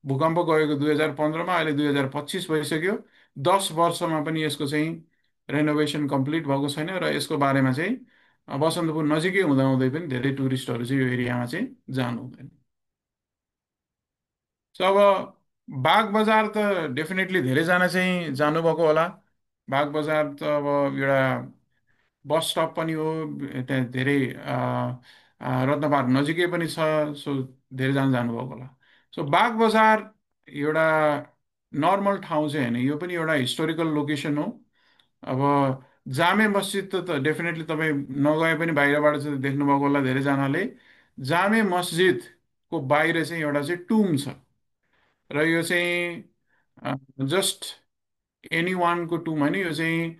Speaker 2: भूकम्प गएको 2015मा, अहिले 2025 भइसक्यो। 10 वर्षमा पनि यसको चाहिँ रेनोभेसन कम्प्लिट भएको छैन। र यसको बारेमा चाहिँ बसन्तपुर नजिकै हुँदाहुँदै पनि धेरै टुरिस्टहरू चाहिँ यो एरियामा चाहिँ जानु हुँदैन। सो अब बाग बजार त डेफिनेटली धेरैजना चाहिँ जानुभएको होला। बाग बजार त अब एउटा बस स्टप पनि हो, त्यहाँ धेरै रत्न पार्क नजिकै पनि छ। सो धेरैजना जानुभएको होला। सो बाग बजार एउटा नर्मल ठाउँ चाहिँ होइन, यो पनि एउटा हिस्टोरिकल लोकेसन हो। अब जामे मस्जिद त डेफिनेटली तपाईँ नगए पनि बाहिरबाट चाहिँ देख्नुभएको होला धेरैजनाले। जामे मस्जिदको बाहिर चाहिँ एउटा चाहिँ टुम छ। र यो चाहिँ जस्ट एनी वानको टुम होइन, यो चाहिँ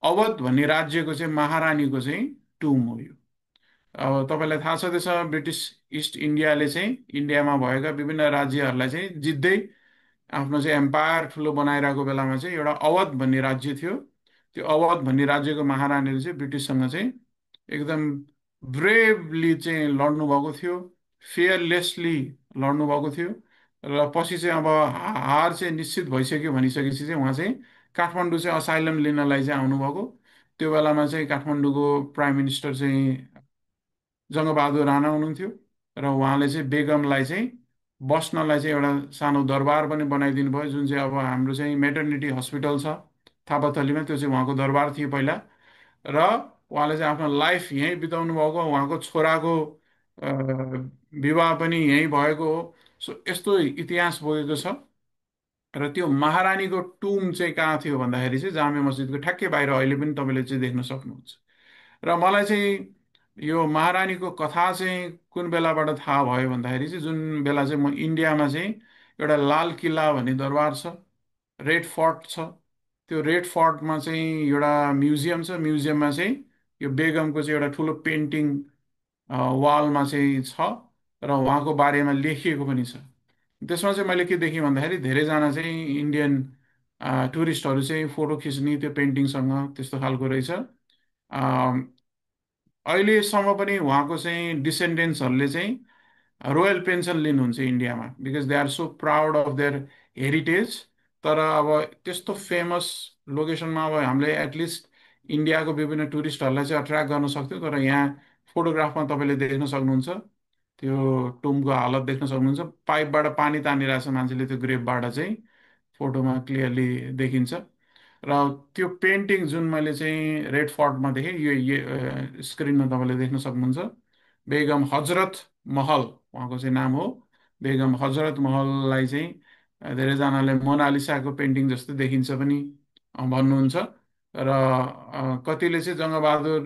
Speaker 2: अवध भन्ने राज्यको चाहिँ महारानीको चाहिँ टुम हो यो। अब तपाईँलाई थाहा छँदैछ ब्रिटिस इस्ट इन्डियाले चाहिँ इन्डियामा भएका विभिन्न राज्यहरूलाई चाहिँ जित्दै आफ्नो चाहिँ एम्पायर ठुलो बनाइरहेको बेलामा चाहिँ एउटा अवध भन्ने राज्य थियो। त्यो अवध भन्ने राज्यको महारानीले चाहिँ ब्रिटिससँग चाहिँ एकदम ब्रेभली चाहिँ लड्नु भएको थियो, फियरलेसली लड्नु भएको थियो। र पछि चाहिँ अब हार चाहिँ निश्चित भइसक्यो भनिसकेपछि चाहिँ उहाँ चाहिँ काठमाडौँ चाहिँ असाइलम लिनलाई चाहिँ आउनुभएको। त्यो बेलामा चाहिँ काठमाडौँको प्राइम मिनिस्टर चाहिँ जङ्गबहादुर राणा हुनुहुन्थ्यो। र उहाँले चाहिँ बेगमलाई चाहिँ बस्नलाई चाहिँ एउटा सानो दरबार पनि बनाइदिनु भयो, जुन चाहिँ अब हाम्रो चाहिँ मेटर्निटी हस्पिटल छ थापाथलीमा, त्यो चाहिँ उहाँको दरबार थियो पहिला। र उहाँले चाहिँ आफ्नो लाइफ यहीँ बिताउनु भएको, उहाँको छोराको अ, विवाह पनि यहीँ भएको हो। सो यस्तो इतिहास बोकेको छ। र त्यो महारानीको टुम चाहिँ कहाँ थियो भन्दाखेरि चाहिँ जामे मस्जिदको ठ्याक्कै बाहिर अहिले पनि तपाईँले चाहिँ देख्न सक्नुहुन्छ। र मलाई चाहिँ यो महारानीको कथा चाहिँ कुन बेलाबाट थाहा भयो भन्दाखेरि चाहिँ जुन बेला चाहिँ म इन्डियामा चाहिँ एउटा लाल किल्ला भन्ने दरबार छ, रेड फोर्ट छ, त्यो रेड फोर्टमा चाहिँ एउटा म्युजियम छ, म्युजियममा चाहिँ यो बेगमको चाहिँ एउटा ठुलो पेन्टिङ वालमा चाहिँ छ र उहाँको बारेमा लेखिएको पनि छ। त्यसमा चाहिँ मैले के देखेँ भन्दाखेरि धेरैजना चाहिँ इन्डियन टुरिस्टहरू चाहिँ फोटो खिच्ने त्यो पेन्टिङसँग त्यस्तो खालको रहेछ। अहिलेसम्म पनि उहाँको चाहिँ डिसेन्डेन्ट्सहरूले चाहिँ रोयल पेन्सन लिनुहुन्छ इन्डियामा, because they are so proud of their heritage. तर अब त्यस्तो फेमस लोकेसनमा अब हामीले एटलिस्ट इन्डियाको विभिन्न टुरिस्टहरूलाई चाहिँ अट्र्याक्ट गर्न सक्थ्यो, तर यहाँ फोटोग्राफमा तपाईँले देख्न सक्नुहुन्छ त्यो टुम्बको हालत देख्न सक्नुहुन्छ। पाइपबाट पानी तानिरहेछ मान्छेले, त्यो ग्रेभबाट चाहिँ फोटोमा क्लियरली देखिन्छ। र त्यो पेन्टिङ जुन मैले चाहिँ रेड फोर्टमा देखेँ, यो स्क्रिनमा तपाईँले देख्न सक्नुहुन्छ। बेगम हजरत महल उहाँको चाहिँ नाम हो। बेगम हजरत महललाई चाहिँ धेरैजनाले मोनालिसाको पेन्टिङ जस्तो देखिन्छ पनि भन्नुहुन्छ। र कतिले चाहिँ जङ्गबहादुर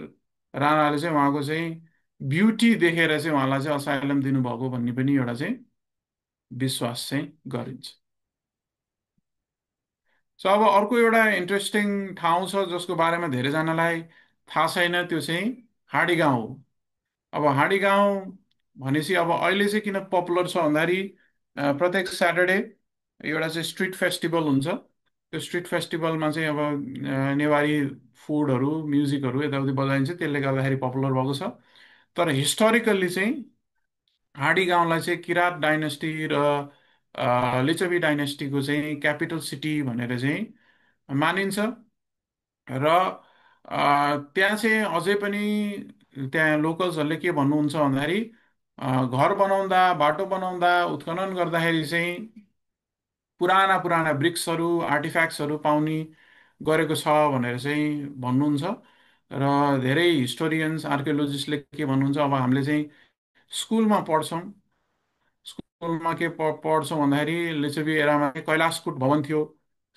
Speaker 2: राणाले चाहिँ उहाँको चाहिँ ब्युटी देखेर चाहिँ उहाँलाई चाहिँ असाइलम दिनुभएको भन्ने पनि एउटा चाहिँ विश्वास चाहिँ गरिन्छ। सो अब अर्को एउटा इन्ट्रेस्टिङ ठाउँ छ जसको बारेमा धेरैजनालाई थाहा छैन, त्यो चाहिँ हाँडी गाउँ हो। अब हाँडी गाउँ भनेपछि अब अहिले चाहिँ किन पपुलर छ भन्दाखेरि प्रत्येक स्याटरडे एउटा चाहिँ स्ट्रिट फेस्टिभल हुन्छ। त्यो स्ट्रिट फेस्टिभलमा चाहिँ अब नेवारी फुडहरू म्युजिकहरू यताउति बजाइन्छ, त्यसले गर्दाखेरि पपुलर भएको छ। तर हिस्टोरिकल्ली चाहिँ हाँडी गाउँलाई चाहिँ किराँत डाइनेस्टी र लिच्छवी डाइनेस्टीको चाहिँ क्यापिटल सिटी भनेर चाहिँ मानिन्छ। र त्यहाँ चाहिँ अझै पनि त्यहाँ लोकल्सहरूले के भन्नुहुन्छ भन्दाखेरि घर बनाउँदा बाटो बनाउँदा उत्खनन गर्दाखेरि चाहिँ पुराना पुराना ब्रिक्सहरू आर्टिफ्याक्ट्सहरू पाउने गरेको छ भनेर चाहिँ भन्नुहुन्छ। र धेरै हिस्टोरियन्स आर्कियोलोजिस्टले के भन्नुहुन्छ, अब हामीले चाहिँ स्कुलमा पढ्छौँ, स्कुलमा के पढ्छौँ भन्दाखेरि लिच्छवी एरामा चाहिँ कैलाशकूट भवन थियो,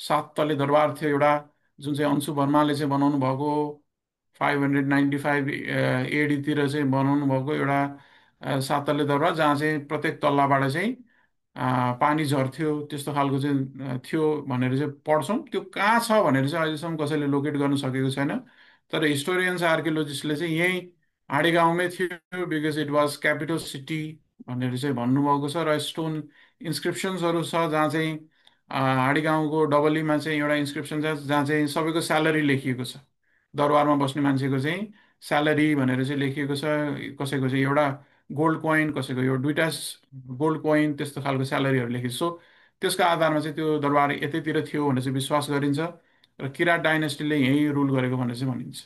Speaker 2: सात तले दरबार थियो एउटा, जुन चाहिँ अन्सु वर्माले चाहिँ बनाउनु भएको 595 एडीतिर चाहिँ बनाउनु भएको एउटा सात तले दरबार, जहाँ चाहिँ प्रत्येक तल्लाबाट चाहिँ पानी झर्थ्यो, त्यस्तो खालको चाहिँ थियो भनेर चाहिँ पढ्छौँ। त्यो कहाँ छ भनेर चाहिँ अहिलेसम्म कसैले लोकेट गर्न सकेको छैन। तर हिस्टोरियन्स आर्कियोलोजिस्टले चाहिँ यहीँ हाँडी गाउँमै थियो, because it was capital city भनेर चाहिँ भन्नुभएको छ। र स्टोन इन्सक्रिप्सन्सहरू छ जहाँ चाहिँ हाँडी गाउँको डबलीमा चाहिँ एउटा इन्सक्रिप्सन छ जहाँ चाहिँ सबैको स्यालेरी लेखिएको छ। दरबारमा बस्ने मान्छेको चाहिँ स्यालेरी भनेर चाहिँ लेखिएको छ। कसैको चाहिँ एउटा गोल्ड कोइन, कसैको यो दुइटा गोल्ड कोइन, त्यस्तो खालको स्यालेरीहरू लेखिन्छ। सो त्यसको आधारमा चाहिँ त्यो दरबार यतैतिर थियो भनेर चाहिँ विश्वास गरिन्छ र किराँत डाइनेस्टीले यहीँ रुल गरेको भनेर चाहिँ भनिन्छ।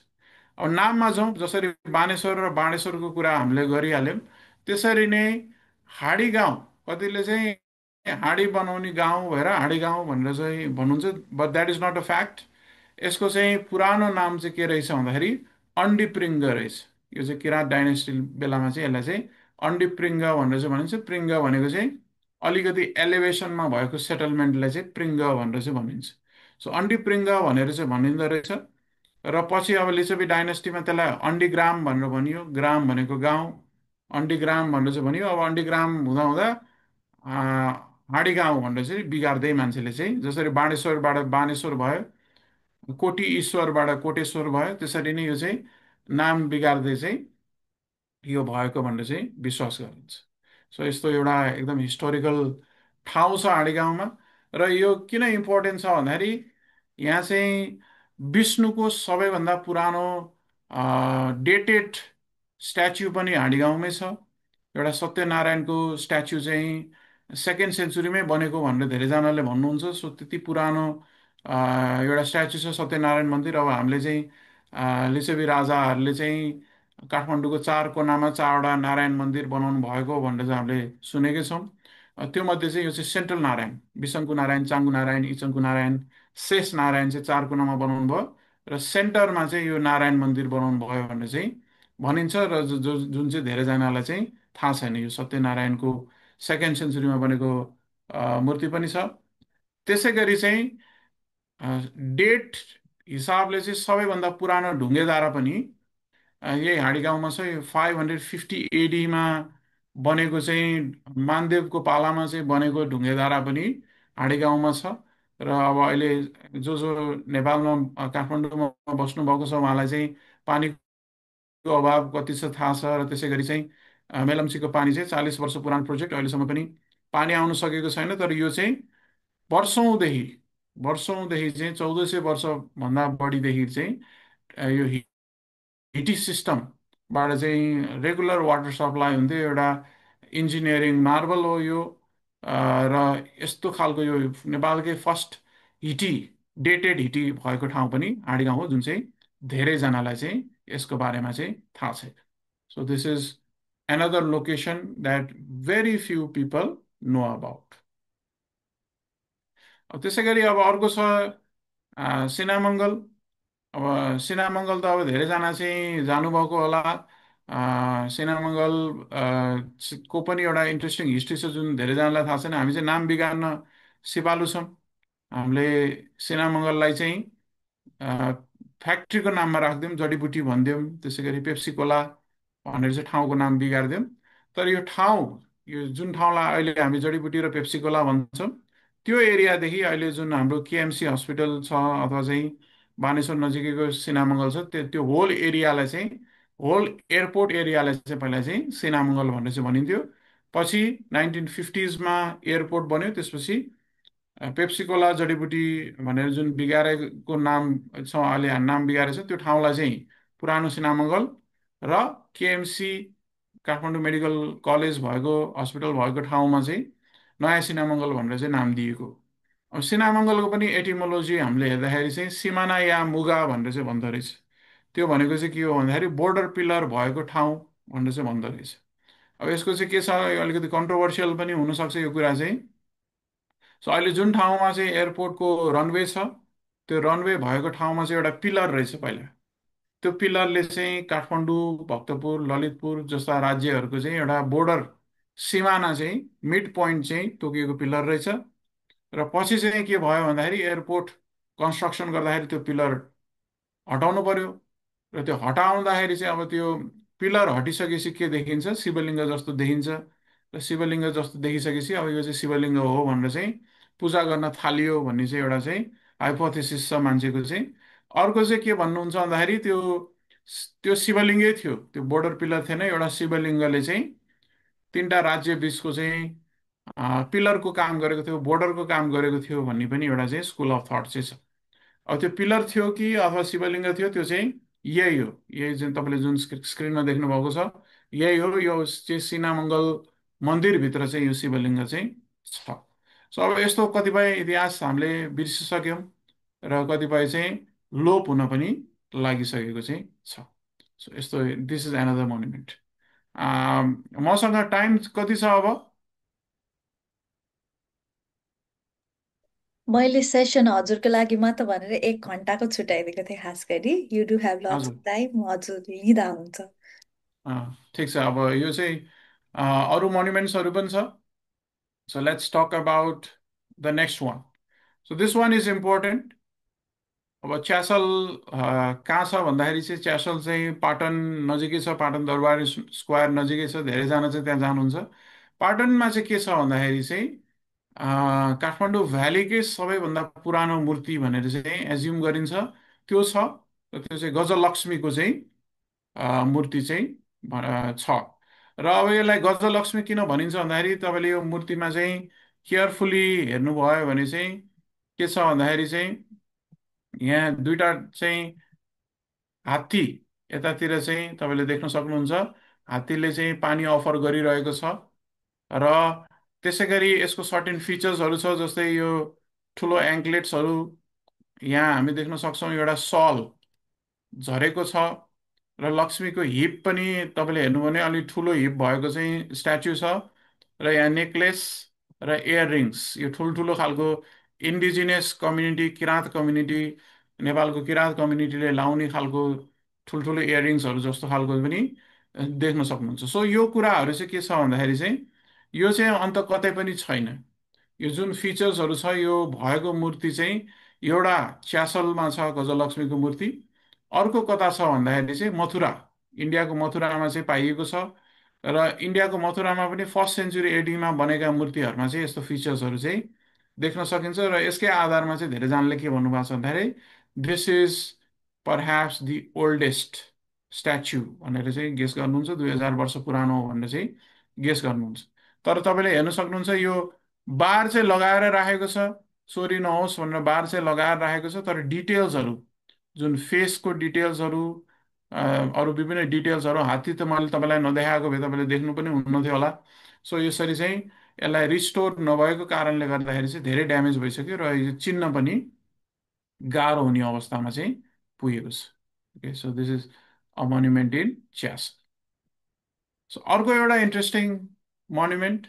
Speaker 2: अब नाममा जाउँ, जसरी बानेश्वर र बाणेश्वरको कुरा हामीले गरिहाल्यौँ, त्यसरी नै हाँडी गाउँ, कतिले चाहिँ हाँडी बनाउने गाउँ भएर हाँडी गाउँ भनेर चाहिँ भन्नुहुन्छ, but that is not a fact. यसको चाहिँ पुरानो नाम चाहिँ के रहेछ भन्दाखेरि अन्डीप्रिङ्ग रहेछ। यो चाहिँ किराँत डाइनेस्टी बेलामा चाहिँ यसलाई चाहिँ अन्डीप्रिङ्ग भनेर चाहिँ भनिन्छ। प्रिङ्ग भनेको चाहिँ अलिकति एलिभेसनमा भएको सेटलमेन्टलाई चाहिँ प्रिङ्ग भनेर चाहिँ भनिन्छ। सो अन्डीप्रिङ्ग भनेर चाहिँ भनिँदो रहेछ। र पछि अब लिच्छवी डाइनेस्टीमा त्यसलाई अन्डीग्राम भनेर भनियो, ग्राम भनेको गाउँ, अन्डीग्राम भनेर चाहिँ भनियो। अब अन्डीग्राम हुँदा हुँदा हाँडी गाउँ भनेर चाहिँ बिगार्दै मान्छेले चाहिँ, जसरी बाणेश्वरबाट बानेश्वर भयो, कोटी ईश्वरबाट कोटेश्वर भयो, त्यसरी नै यो चाहिँ नाम बिगार्दै चाहिँ यो भएको भनेर चाहिँ विश्वास गरिन्छ। सो यस्तो एउटा एकदम हिस्टोरिकल ठाउँ छ हाँडी गाउँमा। र यो किन इम्पोर्टेन्ट छ भन्दाखेरि यहाँ चाहिँ विष्णुको सबैभन्दा पुरानो डेटेड स्ट्याच्यु पनि हाँडी गाउँमै छ। एउटा सत्यनारायणको स्ट्याच्यु चाहिँ सेकेन्ड सेन्चुरीमै बनेको भनेर धेरैजनाले भन्नुहुन्छ। सो त्यति पुरानो एउटा स्ट्याच्यु छ सत्यनारायण मन्दिर। अब हामीले चाहिँ लिच्छवी राजाहरूले चाहिँ काठमाडौँको चार कोनामा चारवटा नारायण मन्दिर बनाउनु भएको भनेर चाहिँ हामीले सुनेकै छौँ। त्यो मध्ये चाहिँ यो चाहिँ सेन्ट्रल नारायण, विशङ्कु नारायण, चाङ्गु नारायण, इचङ्कु नारायण, शेष नारायण चाहिँ चार कुनामा बनाउनु भयो र सेन्टरमा चाहिँ यो नारायण मन्दिर बनाउनु भयो भनेर चाहिँ भनिन्छ। र जुन चाहिँ धेरैजनालाई चाहिँ थाहा छैन, यो सत्यनारायणको सेकेन्ड सेन्चुरीमा बनेको मूर्ति पनि छ। त्यसै गरी चाहिँ डेट हिसाबले चाहिँ सबैभन्दा पुरानो ढुङ्गेधारा पनि यही हाँडी गाउँमा छ। यो 550 एडीमा बनेको चाहिँ मानदेवको पालामा चाहिँ बनेको ढुङ्गेधारा पनि हाँडी गाउँमा छ। र अब अहिले जो जो नेपालमा काठमाडौँमा बस्नुभएको छ उहाँलाई चाहिँ पानीको अभाव कति छ थाहा छ। र त्यसै गरी चाहिँ मेलम्चीको पानी चाहिँ 40 वर्ष पुरानो प्रोजेक्ट, अहिलेसम्म पनि पानी आउन सकेको छैन। तर यो चाहिँ वर्षौँदेखि वर्षौँदेखि चाहिँ 1400 वर्षभन्दा बढीदेखि चाहिँ यो हिटी सिस्टमबाट चाहिँ रेगुलर वाटर सप्लाई हुन्थ्यो। एउटा इन्जिनियरिङ मार्बल हो यो। र यस्तो खालको यो नेपालकै फर्स्ट हिटी डेटेड हिटी भएको ठाउँ पनि हाँडी गाउँ हो, जुन चाहिँ धेरैजनालाई चाहिँ यसको बारेमा चाहिँ थाहा छैन। So this is another location that very few people know about. अब त्यसै गरी अब अर्को छ सिनामङ्गल। अब सिनामङ्गल त अब धेरैजना चाहिँ जानुभएको होला। सिनामङ्गल को पनि एउटा इन्ट्रेस्टिङ हिस्ट्री छ जुन धेरैजनालाई थाहा छैन। हामी चाहिँ नाम बिगार्न सिपालु छौँ। हामीले सिनामङ्गललाई चाहिँ अ, फ्याक्ट्रीको नाममा राखिदिउँ, जडीबुटी भनिदिउँ, त्यसै गरी पेप्सी कोला भनेर चाहिँ ठाउँको नाम बिगारिदिउँ। तर यो ठाउँ, यो जुन ठाउँलाई अहिले हामी जडीबुटी र पेप्सी कोला भन्छौँ, त्यो एरियादेखि अहिले जुन हाम्रो केएमसी हस्पिटल छ अथवा चाहिँ बानेश्वर नजिकैको सिनामङ्गल छ, त्यो त्यो होल एरियालाई चाहिँ, होल एयरपोर्ट एरियालाई चाहिँ पहिला चाहिँ सिनामङ्गल भनेर चाहिँ भनिन्थ्यो। पछि 1950sमा एयरपोर्ट बन्यो। त्यसपछि पेप्सी कोला जडीबुटी भनेर जुन बिगारेको नाम छ, अहिले नाम बिगारेको छ, त्यो ठाउँलाई चाहिँ पुरानो सिनामङ्गल र केएमसी काठमाडौँ मेडिकल कलेज भएको हस्पिटल भएको ठाउँमा चाहिँ नयाँ सिनामङ्गल भनेर चाहिँ नाम दिएको। अब सिनामङ्गलको पनि एटिमोलोजी हामीले हेर्दाखेरि चाहिँ सिमाना या मुगा भनेर चाहिँ भन्दो रहेछ। त्यो भनेको चाहिँ के हो भन्दाखेरि बोर्डर पिलर भएको ठाउँ भनेर चाहिँ भन्दो रहेछ। अब यसको चाहिँ के छ, अलिकति कन्ट्रोभर्सियल पनि हुनसक्छ यो कुरा चाहिँ। सो अहिले जुन ठाउँमा चाहिँ एयरपोर्टको रनवे छ, त्यो रनवे भएको ठाउँमा चाहिँ एउटा पिलर रहेछ पहिला। त्यो पिलरले चाहिँ काठमाडौँ, भक्तपुर, ललितपुर जस्ता राज्यहरूको चाहिँ एउटा बोर्डर सिमाना चाहिँ मिड पोइन्ट चाहिँ तोकिएको पिलर रहेछ। र पछि चाहिँ के भयो भन्दाखेरि एयरपोर्ट कन्स्ट्रक्सन गर्दाखेरि त्यो पिलर हटाउनु पर्यो। र त्यो हटाउँदाखेरि चाहिँ अब त्यो पिलर हटिसकेपछि के देखिन्छ, शिवलिङ्ग जस्तो देखिन्छ। र शिवलिङ्ग जस्तो देखिसकेपछि अब यो चाहिँ शिवलिङ्ग हो भनेर चाहिँ पूजा गर्न थालियो भन्ने चाहिँ एउटा चाहिँ हाइपोथेसिस छ मान्छेको चाहिँ। अर्को चाहिँ के भन्नुहुन्छ भन्दाखेरि त्यो त्यो शिवलिङ्गै थियो, त्यो बोर्डर पिलर थिएन, एउटा शिवलिङ्गले चाहिँ तिनवटा राज्य बिचको चाहिँ पिलरको काम गरेको थियो, बोर्डरको काम गरेको थियो भन्ने पनि एउटा चाहिँ स्कुल अफ थट चाहिँ छ। अब त्यो पिलर थियो कि अथवा शिवलिङ्ग थियो, त्यो चाहिँ यही हो। यही जुन तपाईँले जुन स्क्रिनमा देख्नु भएको छ, यही हो। यो चाहिँ सिनामङ्गल मन्दिरभित्र चाहिँ यो शिवलिङ्ग चाहिँ छ। सो अब यस्तो कतिपय इतिहास हामीले बिर्सिसक्यौँ र कतिपय चाहिँ लोप हुन पनि लागिसकेको चाहिँ छ। सो यस्तो, दिस इज एनदर मोन्युमेन्ट। मसँग टाइम कति छ अब?
Speaker 1: मैले सेसन हजुरको लागि मात्र भनेर 1 घन्टाको छुट्याइदिएको थिएँ खास गरी। यु डु हेभ लट्स
Speaker 2: हजुर।
Speaker 1: अफ टाइम, हजुर लिँदा हुन्छ।
Speaker 2: ठिक छ। अब यो चाहिँ अरू मोन्युमेन्ट्सहरू पनि छ। So let's talk about the next one. So this one is important. अब च्यासल कहाँ छ भन्दाखेरि चाहिँ च्यासल चाहिँ पाटन नजिकै छ, पाटन दरबार स्क्वायर नजिकै छ। धेरैजना चाहिँ त्यहाँ जानुहुन्छ। पाटनमा चाहिँ के छ भन्दाखेरि चाहिँ काठमाडौँ भ्यालीकै सबैभन्दा पुरानो मूर्ति भनेर चाहिँ एज्युम गरिन्छ त्यो छ। र त्यो चाहिँ गजलक्ष्मीको चाहिँ मूर्ति चाहिँ छ। र अब यसलाई गजलक्ष्मी किन भनिन्छ भन्दाखेरि तपाईँले यो मूर्तिमा चाहिँ केयरफुली हेर्नुभयो भने चाहिँ के छ भन्दाखेरि चाहिँ यहाँ दुईटा चाहिँ हात्ती यतातिर चाहिँ तपाईँले देख्न सक्नुहुन्छ। हात्तीले चाहिँ पानी अफर गरिरहेको छ। र त्यसै गरी यसको सर्टेन फिचर्सहरू छ, जस्तै यो ठुलो एङ्कलेट्सहरू यहाँ हामी देख्न सक्छौँ। एउटा सल झरेको छ। र लक्ष्मीको हिप पनि तपाईँले हेर्नुभयो भने अलिक ठुलो हिप भएको चाहिँ स्ट्याचु छ। र यहाँ नेकलेस र इयररिङ्स, यो ठुल्ठुलो खालको इन्डिजिनियस कम्युनिटी, किराँत कम्युनिटी, नेपालको किराँत कम्युनिटीले लाउने खालको ठुल्ठुलो इयररिङ्सहरू जस्तो खालको पनि देख्न सक्नुहुन्छ। सो यो कुराहरू चाहिँ के छ भन्दाखेरि चाहिँ यो चाहिँ अन्त कतै पनि छैन। यो जुन फिचर्सहरू छ, यो भएको मूर्ति चाहिँ एउटा च्यासलमा छ गजलक्ष्मीको मूर्ति। अर्को कता छ भन्दाखेरि चाहिँ मथुरा, इन्डियाको मथुरामा चाहिँ पाइएको छ। र इन्डियाको मथुरामा पनि फर्स्ट सेन्चुरी एडीमा बनेका मूर्तिहरूमा चाहिँ यस्तो फिचर्सहरू चाहिँ देख्न सकिन्छ। र यसकै आधारमा चाहिँ धेरैजनाले के भन्नुभएको छ भन्दाखेरि this is perhaps the oldest statue भनेर चाहिँ गेस गर्नुहुन्छ, 2000 वर्ष पुरानो हो भनेर चाहिँ गेस गर्नुहुन्छ। तर तपाईँले हेर्न सक्नुहुन्छ यो बार चाहिँ लगाएर राखेको छ, चोरी नहोस् भनेर बार चाहिँ लगाएर राखेको छ, तर डिटेल्सहरू जुन फेसको डिटेल्सहरू, अरू विभिन्न डिटेल्सहरू, हात्ती त मैले तपाईँलाई नदेखाएको भए तपाईँले देख्नु पनि हुन्नथ्यो होला। सो यसरी चाहिँ यसलाई रिस्टोर नभएको कारणले गर्दाखेरि चाहिँ धेरै ड्यामेज भइसक्यो र यो चिन्न पनि गाह्रो हुने अवस्थामा चाहिँ पुगेको छ। Okay, so this is a monument in chaos. So अर्को एउटा इन्ट्रेस्टिङ मोन्युमेन्ट,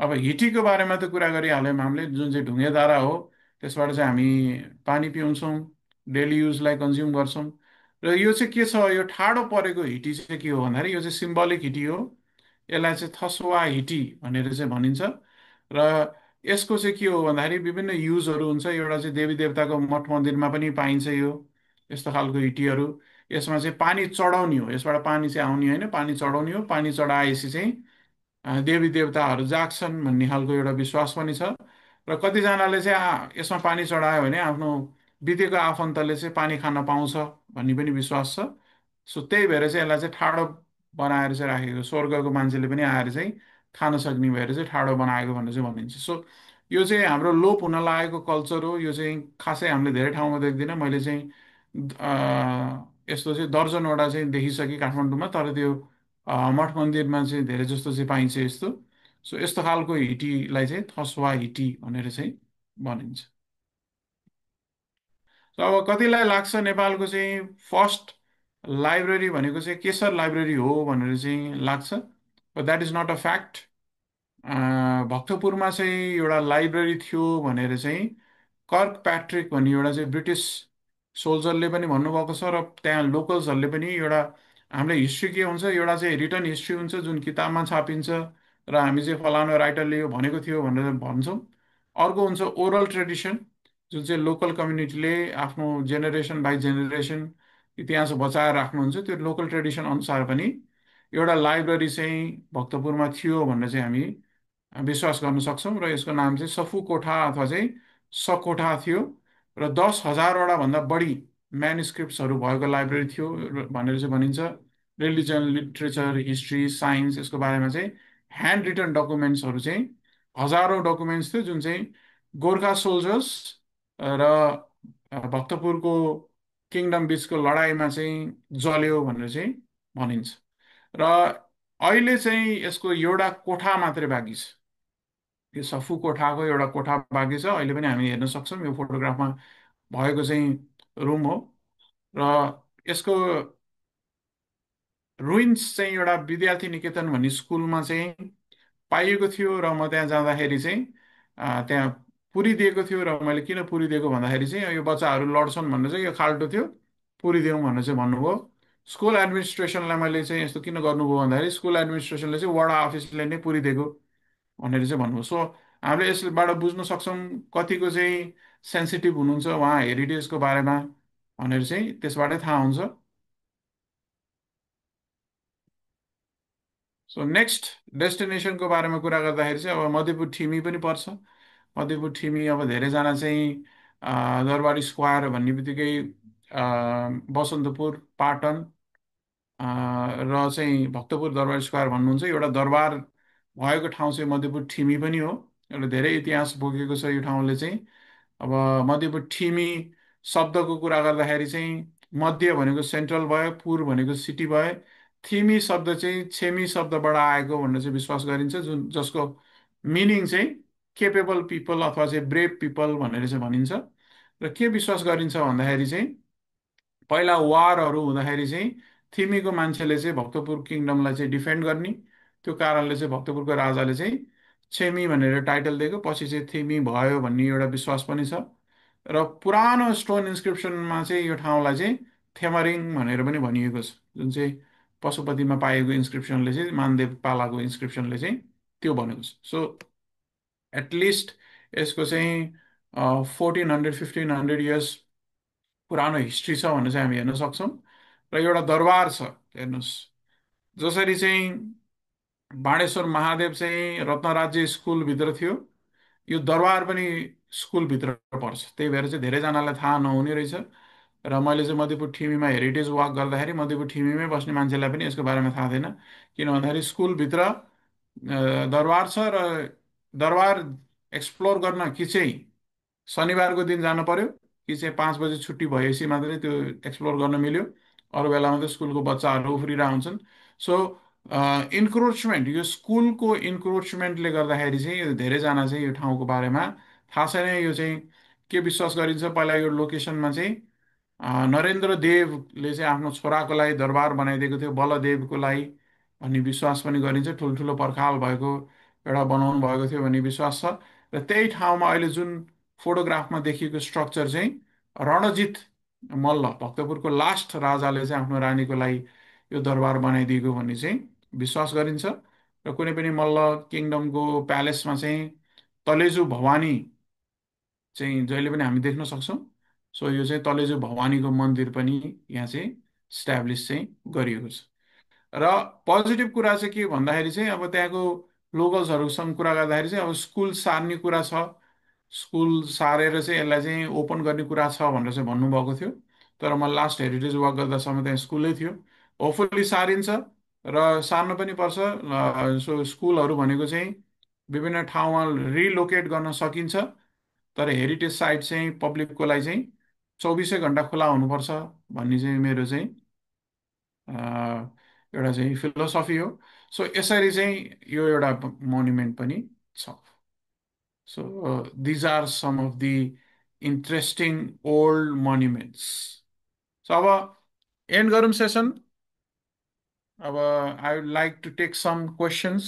Speaker 2: अब हिटीको बारेमा त कुरा गरिहाल्यौँ हामीले, जुन चाहिँ ढुङ्गे धारा हो त्यसबाट चाहिँ हामी पानी पिउँछौँ, डेली युजलाई कन्ज्युम गर्छौँ। र यो चाहिँ के छ, यो ठाडो परेको हिटी चाहिँ के हो भन्दाखेरि यो चाहिँ सिम्बलिक हिटी हो। यसलाई चाहिँ थसवा हिटी भनेर चाहिँ भनिन्छ। र यसको चाहिँ के हो भन्दाखेरि विभिन्न युजहरू हुन्छ। एउटा चाहिँ देवी देवताको मठ मन्दिरमा पनि पाइन्छ यो यस्तो खालको हिटीहरू। यसमा चाहिँ पानी चढाउने हो, यसबाट पानी चाहिँ आउने होइन, पानी चढाउने हो। पानी चढाएपछि चाहिँ देवी देवताहरू जाग्छन् भन्ने खालको एउटा विश्वास पनि छ। र कतिजनाले चाहिँ यसमा पानी चढायो भने आफ्नो बितेको आफन्तले चाहिँ पानी खान पाउँछ भन्ने पनि विश्वास छ। सो त्यही भएर चाहिँ यसलाई चाहिँ ठाडो बनाएर चाहिँ राखेको, स्वर्गको मान्छेले पनि आएर चाहिँ खान सक्ने भएर चाहिँ ठाडो बनाएको भनेर चाहिँ भनिन्छ। सो यो चाहिँ हाम्रो लोप हुन लागेको कल्चर हो। यो चाहिँ खासै हामीले धेरै ठाउँमा देख्दिनँ। मैले चाहिँ यस्तो चाहिँ दर्जनवटा चाहिँ देखिसकेँ काठमाडौँमा, तर त्यो मठ मन्दिरमा चाहिँ धेरै जस्तो चाहिँ पाइन्छ यस्तो। सो यस्तो खालको हिटीलाई चाहिँ थसवा हिटी भनेर चाहिँ भनिन्छ। सो अब कतिलाई लाग्छ नेपालको चाहिँ फर्स्ट लाइब्रेरी भनेको चाहिँ केशर लाइब्रेरी हो भनेर चाहिँ लाग्छ, but that is not a fact. भक्तपुरमा चाहिँ एउटा लाइब्रेरी थियो भनेर चाहिँ कर्क प्याट्रिक भन्ने एउटा चाहिँ ब्रिटिस सोल्जरले पनि भन्नुभएको छ। र त्यहाँ लोकल्सहरूले पनि एउटा, हाम्रो हिस्ट्री के हुन्छ, एउटा चाहिँ रिटर्न हिस्ट्री हुन्छ जुन किताबमा छापिन्छ र हामी चाहिँ फलानु राइटरले यो भनेको थियो भनेर भन्छौँ। अर्को हुन्छ ओरल ट्रेडिसन, जुन चाहिँ लोकल कम्युनिटीले आफ्नो जेनेरेसन बाई जेनेरेसन इतिहास बचाएर राख्नुहुन्छ। त्यो लोकल ट्रेडिसन अनुसार पनि एउटा लाइब्रेरी चाहिँ भक्तपुरमा थियो भनेर चाहिँ हामी विश्वास गर्न सक्छौँ। र यसको नाम चाहिँ सफु कोठा अथवा चाहिँ सकोठा थियो। र 10,000वटा भन्दा बढी म्यानुस्क्रिप्ट्सहरू भएको लाइब्रेरी थियो भनेर चाहिँ भनिन्छ। रिलिजन, लिट्रेचर, हिस्ट्री, साइन्स, यसको बारेमा चाहिँ ह्यान्ड रिटन डकुमेन्ट्सहरू चाहिँ हजारौँ डकुमेन्ट्स थियो, जुन चाहिँ गोर्खा सोल्जर्स र भक्तपुरको किङडम बिचको लडाइँमा चाहिँ जल्यो भनेर चाहिँ भनिन्छ। र अहिले चाहिँ यसको एउटा कोठा मात्रै बाँकी छ। यो सफु कोठाको एउटा कोठा बाँकी छ, अहिले पनि हामी हेर्न सक्छौँ। यो फोटोग्राफमा भएको चाहिँ रुम हो। र यसको रुइन्स चाहिँ एउटा विद्यार्थी निकेतन भन्ने स्कुलमा चाहिँ पाइएको थियो। र म त्यहाँ जाँदाखेरि चाहिँ त्यहाँ पुरिदिएको थियो। र मैले किन पुरिदिएको भन्दाखेरि चाहिँ यो बच्चाहरू लड्छन् भनेर चाहिँ यो खाल्टो थियो, पुरिदिउँ भनेर चाहिँ भन्नुभयो। स्कुल एडमिनिस्ट्रेसनलाई मैले चाहिँ यस्तो किन गर्नुभयो भन्दाखेरि स्कुल एडमिनिस्ट्रेसनले चाहिँ वडा अफिसले नै पुरिदिएको भनेर चाहिँ भन्नुभयो। सो हामीले यसबाट बुझ्न सक्छौँ कतिको चाहिँ सेन्सिटिभ हुनुहुन्छ उहाँ हेरिटेजको बारेमा भनेर चाहिँ त्यसबाटै थाहा हुन्छ। सो नेक्स्ट डेस्टिनेसनको बारेमा कुरा गर्दाखेरि चाहिँ अब मधेपुर ठिमी पनि पर्छ। मधेपुर ठिमी अब धेरैजना चाहिँ दरबारी स्क्वायर भन्ने बित्तिकै बसन्तपुर, पाटन र चाहिँ भक्तपुर दरबार स्क्वायर भन्नुहुन्छ। एउटा दरबार भएको ठाउँ चाहिँ मधेपुर ठिमी पनि हो। एउटा धेरै इतिहास बोकेको छ यो ठाउँले चाहिँ। अब मध्यपुर ठिमी शब्दको कुरा गर्दाखेरि चाहिँ मध्य भनेको सेन्ट्रल भयो, पुर भनेको सिटी भयो। थिमी शब्द चाहिँ छेमी शब्दबाट आएको भनेर चाहिँ विश्वास गरिन्छ, जुन जसको मिनिङ चाहिँ केपेबल पिपल अथवा चाहिँ ब्रेभ पिपल भनेर चाहिँ भनिन्छ। र के विश्वास गरिन्छ भन्दाखेरि चाहिँ पहिला वारहरू हुँदाखेरि चाहिँ थिमीको मान्छेले चाहिँ भक्तपुर किङडमलाई चाहिँ डिफेन्ड गर्ने, त्यो कारणले चाहिँ भक्तपुरको राजाले चाहिँ छेमी भनेर टाइटल दिएको, पछि चाहिँ थिमी भयो भन्ने एउटा विश्वास पनि छ। र पुरानो स्टोन इन्स्क्रिप्सनमा चाहिँ यो ठाउँलाई चाहिँ थेमरिङ भनेर पनि भनिएको छ, जुन चाहिँ पशुपतिमा पाएको इन्स्क्रिप्सनले चाहिँ मानदेव पालाको इन्स्क्रिप्सनले चाहिँ त्यो भनेको छ। सो एटलिस्ट यसको चाहिँ 1400 1500 इयर्स पुरानो हिस्ट्री छ भनेर चाहिँ हामी हेर्न सक्छौँ। र एउटा दरबार छ, हेर्नुहोस् जसरी चाहिँ बाणेश्वर महादेव चाहिँ रत्नराज्य स्कुलभित्र थियो, यो दरबार पनि स्कुलभित्र पर्छ, त्यही भएर चाहिँ धेरैजनालाई थाहा नहुने रहेछ। र मैले चाहिँ मधुपुर ठिमीमा हेरिटेज वाक गर्दाखेरि मधुपुर ठिमीमै बस्ने मान्छेलाई पनि यसको बारेमा थाहा थिएन। किन भन्दाखेरि स्कुलभित्र दरबार छ, र दरबार एक्सप्लोर गर्न कि चाहिँ शनिबारको दिन जानु पर्यो, कि चाहिँ 5 बजे छुट्टी भएपछि मात्रै त्यो एक्सप्लोर गर्न मिल्यो। अरू बेलामा त स्कुलको बच्चाहरू उफ्रिरहेको हुन्छन्। सो इन्क्रोचमेन्ट, यो स्कुलको इन्क्रोचमेन्टले गर्दाखेरि चाहिँ धेरैजना चाहिँ यो ठाउँको बारेमा थाहा छैन। यो चाहिँ के विश्वास गरिन्छ, पहिला यो लोकेसनमा चाहिँ नरेन्द्र देवले चाहिँ आफ्नो छोराको लागि दरबार बनाइदिएको थियो, बलदेवको लागि भन्ने विश्वास पनि गरिन्छ। ठुल्ठुलो पर्खाल भएको एउटा बनाउनु भएको थियो भन्ने विश्वास छ। र त्यही ठाउँमा अहिले जुन फोटोग्राफमा देखिएको स्ट्रक्चर चाहिँ रणजित मल्ल, भक्तपुरको लास्ट राजाले चाहिँ आफ्नो रानीको लागि यो दरबार बनाइदिएको भन्ने चाहिँ विश्वास गरिन्छ। र कुनै पनि मल्ल किङडमको प्यालेसमा चाहिँ तलेजु भवानी चाहिँ जहिले पनि हामी देख्न सक्छौँ। सो यो चाहिँ तलेजु भवानीको मन्दिर पनि यहाँ चाहिँ स्ट्याब्लिस चाहिँ गरिएको छ। र पोजिटिभ कुरा चाहिँ के भन्दाखेरि चाहिँ अब त्यहाँको लोकल्सहरूसँग कुरा गर्दाखेरि चाहिँ अब स्कुल सार्ने कुरा छ, स्कुल सारेर चाहिँ यसलाई चाहिँ ओपन गर्ने कुरा छ भनेर चाहिँ भन्नुभएको थियो। तर म लास्ट हेरिटेज वाक गर्दासम्म त्यहाँ स्कुलै थियो। होपफुल्ली सारिन्छ र सार्न पनि पर्छ। सो स्कुलहरू भनेको चाहिँ विभिन्न ठाउँमा रिलोकेट गर्न सकिन्छ, तर हेरिटेज साइट चाहिँ पब्लिकको लागि चाहिँ 24 घन्टा खुला हुनुपर्छ भन्ने चाहिँ मेरो चाहिँ एउटा चाहिँ फिलोसफी हो। सो यसरी चाहिँ यो एउटा मोन्युमेन्ट पनि छ। So these are some of the interesting old monuments. So अब एन्ड गरौँ सेसन। अब I would like to take some questions.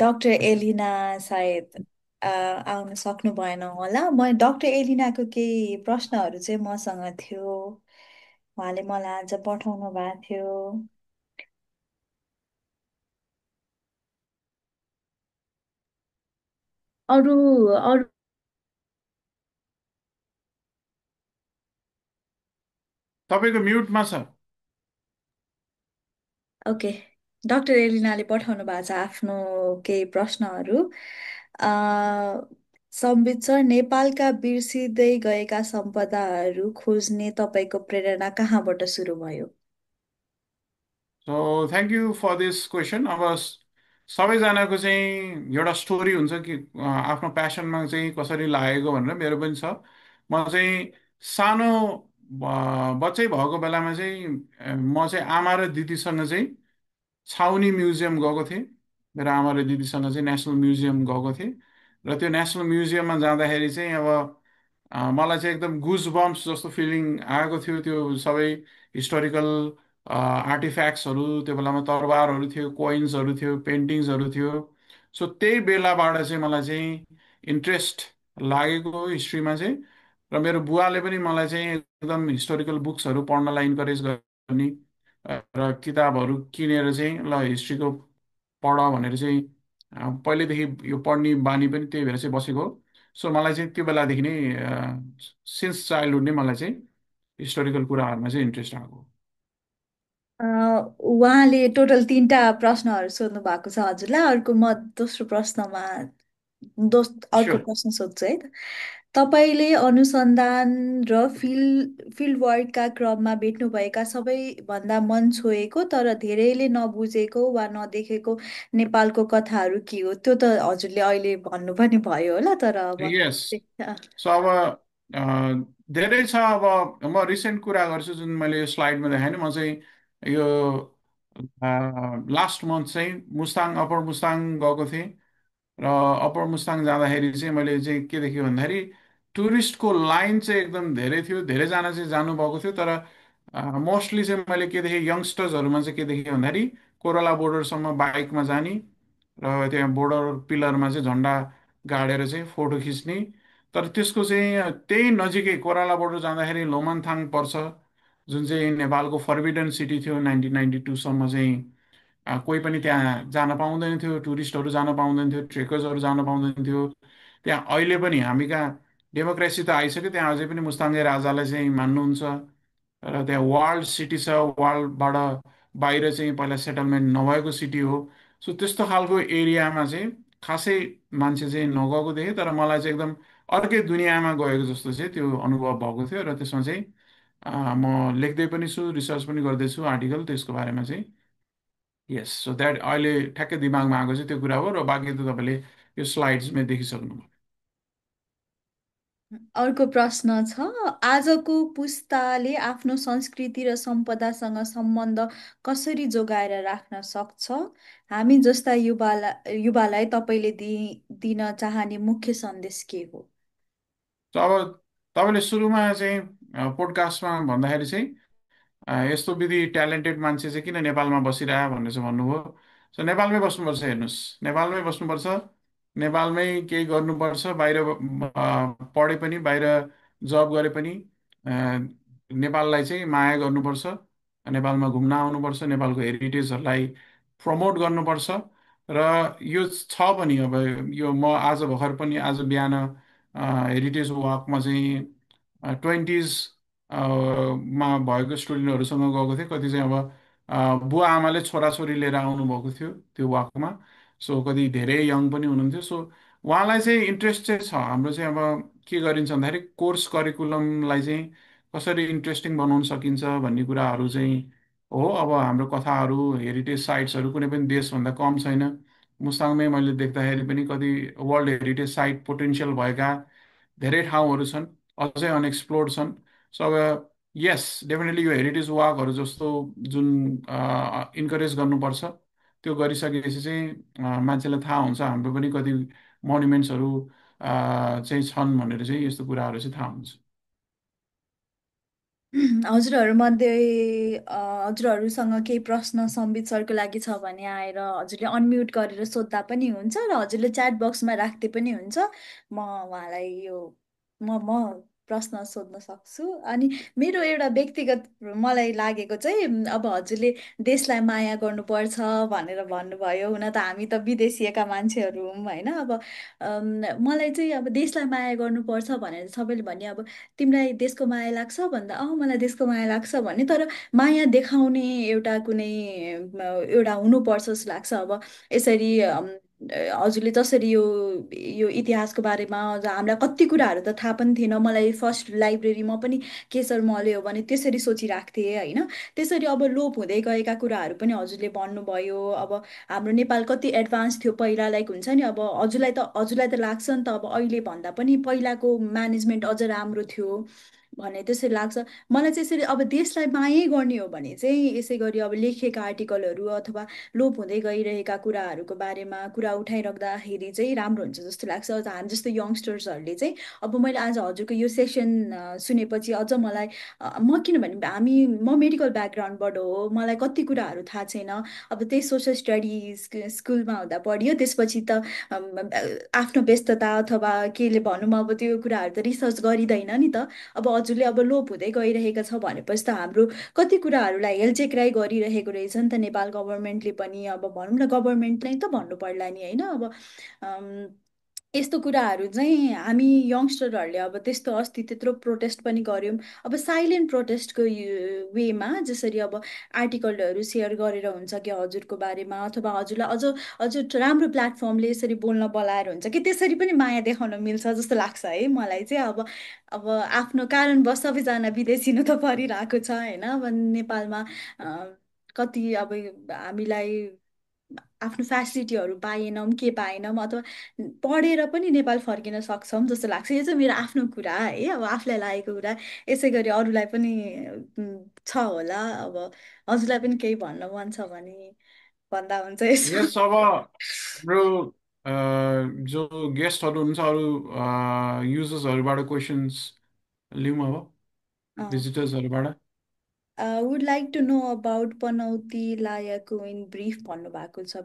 Speaker 1: Doctor Elina सायद आउन सक्नु भएन होला। म डक्टर एलिनाको केही प्रश्नहरू चाहिँ मसँग थियो, उहाँले मलाई आज पठाउनु भएको थियो। अरू अरू
Speaker 2: तपाईँको म्युटमा छ।
Speaker 1: ओके, डक्टर एलिनाले पठाउनु भएको छ आफ्नो केही प्रश्नहरू। अ सम्बित सर, नेपालका बिर्सिँदै गएका सम्पदाहरू खोज्ने तपाईँको प्रेरणा कहाँबाट सुरु भयो?
Speaker 2: So thank you for this question. अब सबैजनाको चाहिँ एउटा स्टोरी हुन्छ कि आफ्नो प्यासनमा चाहिँ कसरी लागेको भनेर। मेरो पनि छ। म चाहिँ सानो बच्चै भएको बेलामा चाहिँ म चाहिँ आमा र दिदीसँग चाहिँ छाउनी म्युजियम गएको थिएँ। मेरो आमा र दिदीसँग चाहिँ नेसनल म्युजियम गएको थिएँ। र त्यो नेसनल म्युजियममा जाँदाखेरि चाहिँ अब मलाई चाहिँ एकदम गुज बम्प्स जस्तो फिलिङ आएको थियो। त्यो सबै हिस्टोरिकल आर्टिफ्याक्ट्सहरू, त्यो बेलामा तरबारहरू थियो, कोइन्सहरू थियो, पेन्टिङ्सहरू थियो। सो त्यही बेलाबाट चाहिँ मलाई चाहिँ इन्ट्रेस्ट लागेको हिस्ट्रीमा चाहिँ। र मेरो बुवाले पनि मलाई चाहिँ एकदम हिस्टोरिकल बुक्सहरू पढ्नलाई इन्करेज गर्ने र किताबहरू किनेर चाहिँ ल हिस्ट्रीको पढ भनेर चाहिँ पहिल्यैदेखि यो पढ्ने बानी पनि त्यही भएर चाहिँ बसेको हो। सो मलाई चाहिँ त्यो बेलादेखि नै सिन्स चाइल्डहुड नै मलाई चाहिँ हिस्टोरिकल कुराहरूमा चाहिँ इन्ट्रेस्ट आएको हो।
Speaker 1: उहाँले टोटल तिनवटा प्रश्नहरू सोध्नु भएको छ हजुरलाई। अर्को म दोस्रो प्रश्नमा अर्को
Speaker 2: स्योर।
Speaker 1: प्रश्न सोध्छु है त। तपाईँले अनुसन्धान र फिल्ड वर्कका क्रममा भेट्नुभएका सबैभन्दा मन छोएको तर धेरैले नबुझेको वा नदेखेको नेपालको कथाहरू के हो? त्यो त हजुरले अहिले भन्नु पनि भयो होला, तर अब
Speaker 2: यस। सो अब धेरै छ। अब म रिसेन्ट कुरा गर्छु, जुन मैले यो स्लाइडमा देखाएँ नि। म चाहिँ यो लास्ट मन्थ चाहिँ मुस्ताङ, अप्पर मुस्ताङ गएको थिएँ। र अप्पर मुस्ताङ जाँदाखेरि चाहिँ मैले चाहिँ के देखेँ भन्दाखेरि टुरिस्टको लाइन चाहिँ एकदम धेरै थियो। धेरैजना चाहिँ जानुभएको थियो, तर मोस्टली चाहिँ मैले के देखेँ, यङ्स्टर्सहरूमा चाहिँ के देखेँ भन्दाखेरि कोरला बोर्डरसम्म बाइकमा जाने र त्यहाँ बोर्डर पिलरमा चाहिँ झन्डा गाडेर चाहिँ फोटो खिच्ने। तर त्यसको चाहिँ त्यही नजिकै कोराला बोर्डर जाँदाखेरि लोमनथाङ पर्छ, जुन चाहिँ नेपालको फर्बिडन सिटी थियो 1992सम्म चाहिँ। कोही पनि त्यहाँ जान पाउँदैन थियो, टुरिस्टहरू जान पाउँदैन थियो, ट्रेकर्सहरू जान पाउँदैन थियो। त्यहाँ अहिले पनि हामी कहाँ डेमोक्रेसी त आइसक्यो, त्यहाँ अझै पनि मुस्ताङ्गे राजालाई चाहिँ मान्नुहुन्छ। र त्यहाँ वार्ल्ड सिटी छ, वार्ल्डबाट बाहिर चाहिँ पहिला सेटलमेन्ट नभएको सिटी हो। सो त्यस्तो खालको एरियामा चाहिँ खासै मान्छे चाहिँ नगएको देखेँ, तर मलाई चाहिँ एकदम अर्कै दुनियाँमा गएको जस्तो चाहिँ त्यो अनुभव भएको थियो। र त्यसमा चाहिँ म लेख्दै पनि छु, रिसर्च पनि गर्दैछु आर्टिकल त्यसको बारेमा चाहिँ। यस, सो द्याट अहिले ठ्याक्कै दिमागमा आएको चाहिँ त्यो कुरा हो, र बाँकी त तपाईँले यो स्लाइड्समै देखिसक्नुभयो।
Speaker 1: अर्को प्रश्न छ, आजको पुस्ताले आफ्नो संस्कृति र सम्पदासँग सम्बन्ध कसरी जोगाएर राख्न सक्छ? हामी जस्ता युवालाई तपाईँले दिन चाहने मुख्य सन्देश के हो?
Speaker 2: अब तपाईँले सुरुमा चाहिँ पोडकास्टमा भन्दाखेरि चाहिँ यस्तो विधि ट्यालेन्टेड मान्छे चाहिँ किन नेपालमा बसिरह भनेर चाहिँ भन्नुभयो। सो नेपालमै बस्नुपर्छ, हेर्नुहोस्, नेपालमै बस्नुपर्छ, नेपालमै केही गर्नुपर्छ। बाहिर पढे पनि, बाहिर जब गरे पनि अ, नेपाललाई चाहिँ माया गर्नुपर्छ, नेपालमा घुम्न आउनुपर्छ, नेपालको हेरिटेजहरूलाई प्रमोट गर्नुपर्छ। र यो छ पनि, अब यो म आज भर्खर पनि आज बिहान हेरिटेज वाकमा चाहिँ ट्वेन्टिज मा भएको स्टुडेन्टहरूसँग गएको थिएँ। कति चाहिँ अब बुवा आमाले छोराछोरी लिएर आउनुभएको थियो त्यो वाकमा। सो कति धेरै यङ पनि हुनुहुन्थ्यो। सो उहाँलाई चाहिँ इन्ट्रेस्ट चाहिँ छ। हाम्रो चाहिँ अब के गरिन्छ भन्दाखेरि कोर्स करिकुलमलाई चाहिँ कसरी इन्ट्रेस्टिङ बनाउन सकिन्छ भन्ने कुराहरू चाहिँ हो। अब हाम्रो कथाहरू, हेरिटेज साइट्सहरू कुनै पनि देशभन्दा कम छैन। मुस्ताङमै मैले देख्दाखेरि पनि कति वर्ल्ड हेरिटेज साइट पोटेन्सियल भएका धेरै ठाउँहरू छन्, अझै अनएक्सप्लोर्ड छन्। सो अब यस, डेफिनेटली यो हेरिटेज वाकहरू जस्तो जुन इन्करेज गर्नुपर्छ, त्यो गरिसकेपछि चाहिँ मान्छेलाई थाहा हुन्छ हाम्रो पनि कति मोन्युमेन्ट्सहरू चाहिँ छन् भनेर चाहिँ, यस्तो कुराहरू चाहिँ थाहा हुन्छ।
Speaker 1: हजुरहरूमध्ये हजुरहरूसँग केही प्रश्न सम्बित सरको लागि छ भने आएर हजुरले अनम्युट गरेर सोद्धा पनि हुन्छ, र हजुरले च्याट बक्समा राख्दै पनि हुन्छ। म उहाँलाई यो म प्रश्न सोध्न सक्छु। अनि मेरो एउटा व्यक्तिगत मलाई लागेको चाहिँ, अब हजुरले देशलाई माया गर्नुपर्छ भनेर भन्नुभयो। हुन त हामी त विदेशिएका मान्छेहरू हौँ होइन। अब मलाई चाहिँ अब देशलाई माया गर्नुपर्छ भनेर सबैले भने, अब तिमीलाई देशको माया लाग्छ भन्दा मलाई देशको माया लाग्छ भन्ने, तर माया देखाउने एउटा कुनै एउटा हुनुपर्छ जस्तो लाग्छ। अब यसरी हजुरले जसरी यो यो इतिहासको बारेमा हामीलाई कति कुराहरू त थाहा पनि थिएन। मलाई फर्स्ट लाइब्रेरीमा पनि केशर मल्यो भने त्यसरी सोचिरहेको थिएँ होइन। त्यसरी अब लोप हुँदै गएका कुराहरू पनि हजुरले भन्नुभयो। अब हाम्रो नेपाल कति एडभान्स थियो पहिला, लाइक हुन्छ नि, अब हजुरलाई त लाग्छ नि त, अब अहिले भन्दा पनि पहिलाको म्यानेजमेन्ट अझ राम्रो थियो भने त्यसरी लाग्छ। मलाई चाहिँ यसरी अब देशलाई मायै गर्ने हो भने चाहिँ यसै गरी अब लेखिएका आर्टिकलहरू अथवा लोप हुँदै गइरहेका कुराहरूको बारेमा कुरा उठाइराख्दाखेरि चाहिँ राम्रो हुन्छ जस्तो लाग्छ। अझ हामी जस्तो यङ्स्टर्सहरूले चाहिँ, अब मैले आज हजुरको यो सेसन सुनेपछि अझ मलाई म किनभने म मेडिकल ब्याकग्राउन्डबाट हो, मलाई कति कुराहरू थाहा छैन। अब त्यही सोसल स्टडिज स्कुलमा हुँदा पढियो, त्यसपछि त आफ्नो व्यस्तता अथवा केले भनौँ, अब त्यो कुराहरू त रिसर्च गरिँदैन नि त। अब हजुरले अब लोप हुँदै गइरहेको छ भनेपछि त हाम्रो कति कुराहरूलाई हेलचेक्राइ गरिरहेको रहेछ नि त नेपाल गभर्मेन्टले पनि। अब भनौँ न, गभर्मेन्ट नै त भन्नु पर्ला नि होइन। अब यस्तो कुराहरू चाहिँ हामी यङ्स्टरहरूले अब त्यस्तो अस्ति त्यत्रो प्रोटेस्ट पनि गऱ्यौँ। अब साइलेन्ट प्रोटेस्टको वेमा जसरी अब आर्टिकलहरू सेयर गरेर हुन्छ कि हजुरको बारेमा, अथवा हजुरलाई अझ अझ राम्रो प्लेटफर्मले यसरी बोल्न बोलाएर हुन्छ कि, त्यसरी पनि माया देखाउन मिल्छ जस्तो लाग्छ है मलाई चाहिँ। अब आफ्नो कारणवश सबैजना विदेशिनु त परिरहेको छ होइन। अब नेपालमा कति अब हामीलाई आफ्नो फेसिलिटीहरू पाएनौँ, के पाएनौँ, अथवा पढेर पनि नेपाल फर्किन सक्छौँ जस्तो लाग्छ। यो चाहिँ मेरो आफ्नो कुरा है, अब आफूलाई लागेको कुरा। यसै गरी अरूलाई पनि छ होला। अब हजुरलाई पनि केही भन्न मन छ भने भन्दा हुन्छ यसो।
Speaker 2: यस, अब हाम्रो अ, जो गेस्टहरू हुन्छ, अरू युजर्सहरूबाट क्वेसन्स लिउँ अब, भिजिटर्सहरूबाट।
Speaker 1: Would like to know about Panauti लायकु इन ब्रिफ भन्नुभएको छ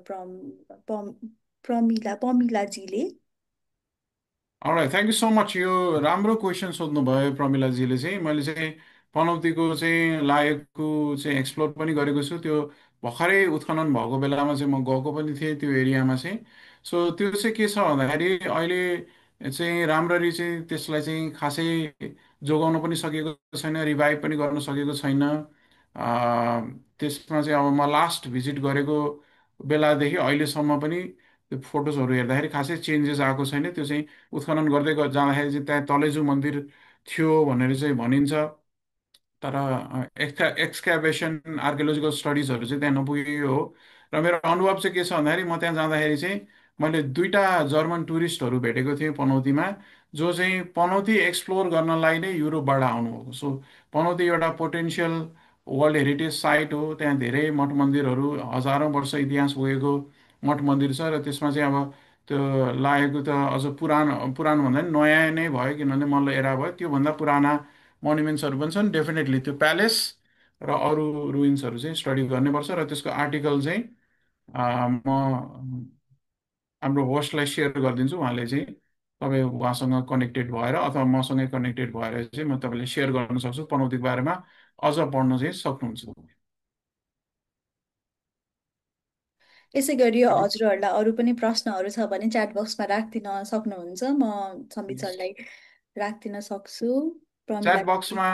Speaker 1: प्रमिलाजीले।
Speaker 2: Alright, thank you so much. यो राम्रो क्वेसन सोध्नुभयो प्रमिलाजीले चाहिँ। मैले चाहिँ पनौतीको चाहिँ लायकको चाहिँ एक्सप्लोर पनि गरेको छु। त्यो भर्खरै उत्खनन भएको बेलामा चाहिँ म गएको पनि थिएँ त्यो एरियामा चाहिँ। सो त्यो चाहिँ के छ भन्दाखेरि अहिले चाहिँ राम्ररी चाहिँ त्यसलाई चाहिँ खासै जोगाउन पनि सकेको छैन, रिभाइभ पनि गर्न सकेको छैन। त्यसमा चाहिँ अब म लास्ट भिजिट गरेको बेलादेखि अहिलेसम्म पनि त्यो फोटोजहरू हेर्दाखेरि खासै चेन्जेस आएको छैन। त्यो चाहिँ उत्खनन गर्दै जाँदाखेरि चाहिँ त्यहाँ तलेजु मन्दिर थियो भनेर चाहिँ भनिन्छ। तर एक्सक्याभेसन आर्कियोलोजिकल स्टडिजहरू चाहिँ त्यहाँ नपुगेको हो। र मेरो अनुभव चाहिँ के छ भन्दाखेरि म त्यहाँ जाँदाखेरि चाहिँ मैले दुईटा जर्मन टुरिस्टहरू भेटेको थिएँ पनौतीमा, जो चाहिँ पनौती एक्सप्लोर गर्नलाई नै युरोपबाट आउनुभएको। सो पनौती एउटा पोटेन्सियल वर्ल्ड हेरिटेज साइट हो। त्यहाँ धेरै मठ मन्दिरहरू, हजारौँ वर्ष इतिहास बोकेको मठ मन्दिर छ। र त्यसमा चाहिँ अब त्यो लागेको त अझ पुरानो भन्दा पनि नयाँ नै भयो, किनभने मल्ल एरा भयो। त्योभन्दा पुराना मोन्युमेन्ट्सहरू पनि छन्। डेफिनेटली त्यो प्यालेस र अरू रुइन्सहरू चाहिँ स्टडी गर्नुपर्छ। र त्यसको आर्टिकल चाहिँ म हाम्रो होस्टलाई सेयर गरिदिन्छु। उहाँले चाहिँ तपाईँ उहाँसँग कनेक्टेड भएर अथवा मसँगै कनेक्टेड भएर चाहिँ म तपाईँलाई सेयर गर्न सक्छु। पनौतीको बारेमा अझ पढ्न चाहिँ सक्नुहुन्छ।
Speaker 1: यसै गरी हजुरहरूलाई अरू पनि प्रश्नहरू छ भने च्याट बक्समा राखिदिन सक्नुहुन्छ, म सम्बित सरलाई राखिदिन सक्छु।
Speaker 2: च्याट
Speaker 1: प्रमिला
Speaker 2: बक्समा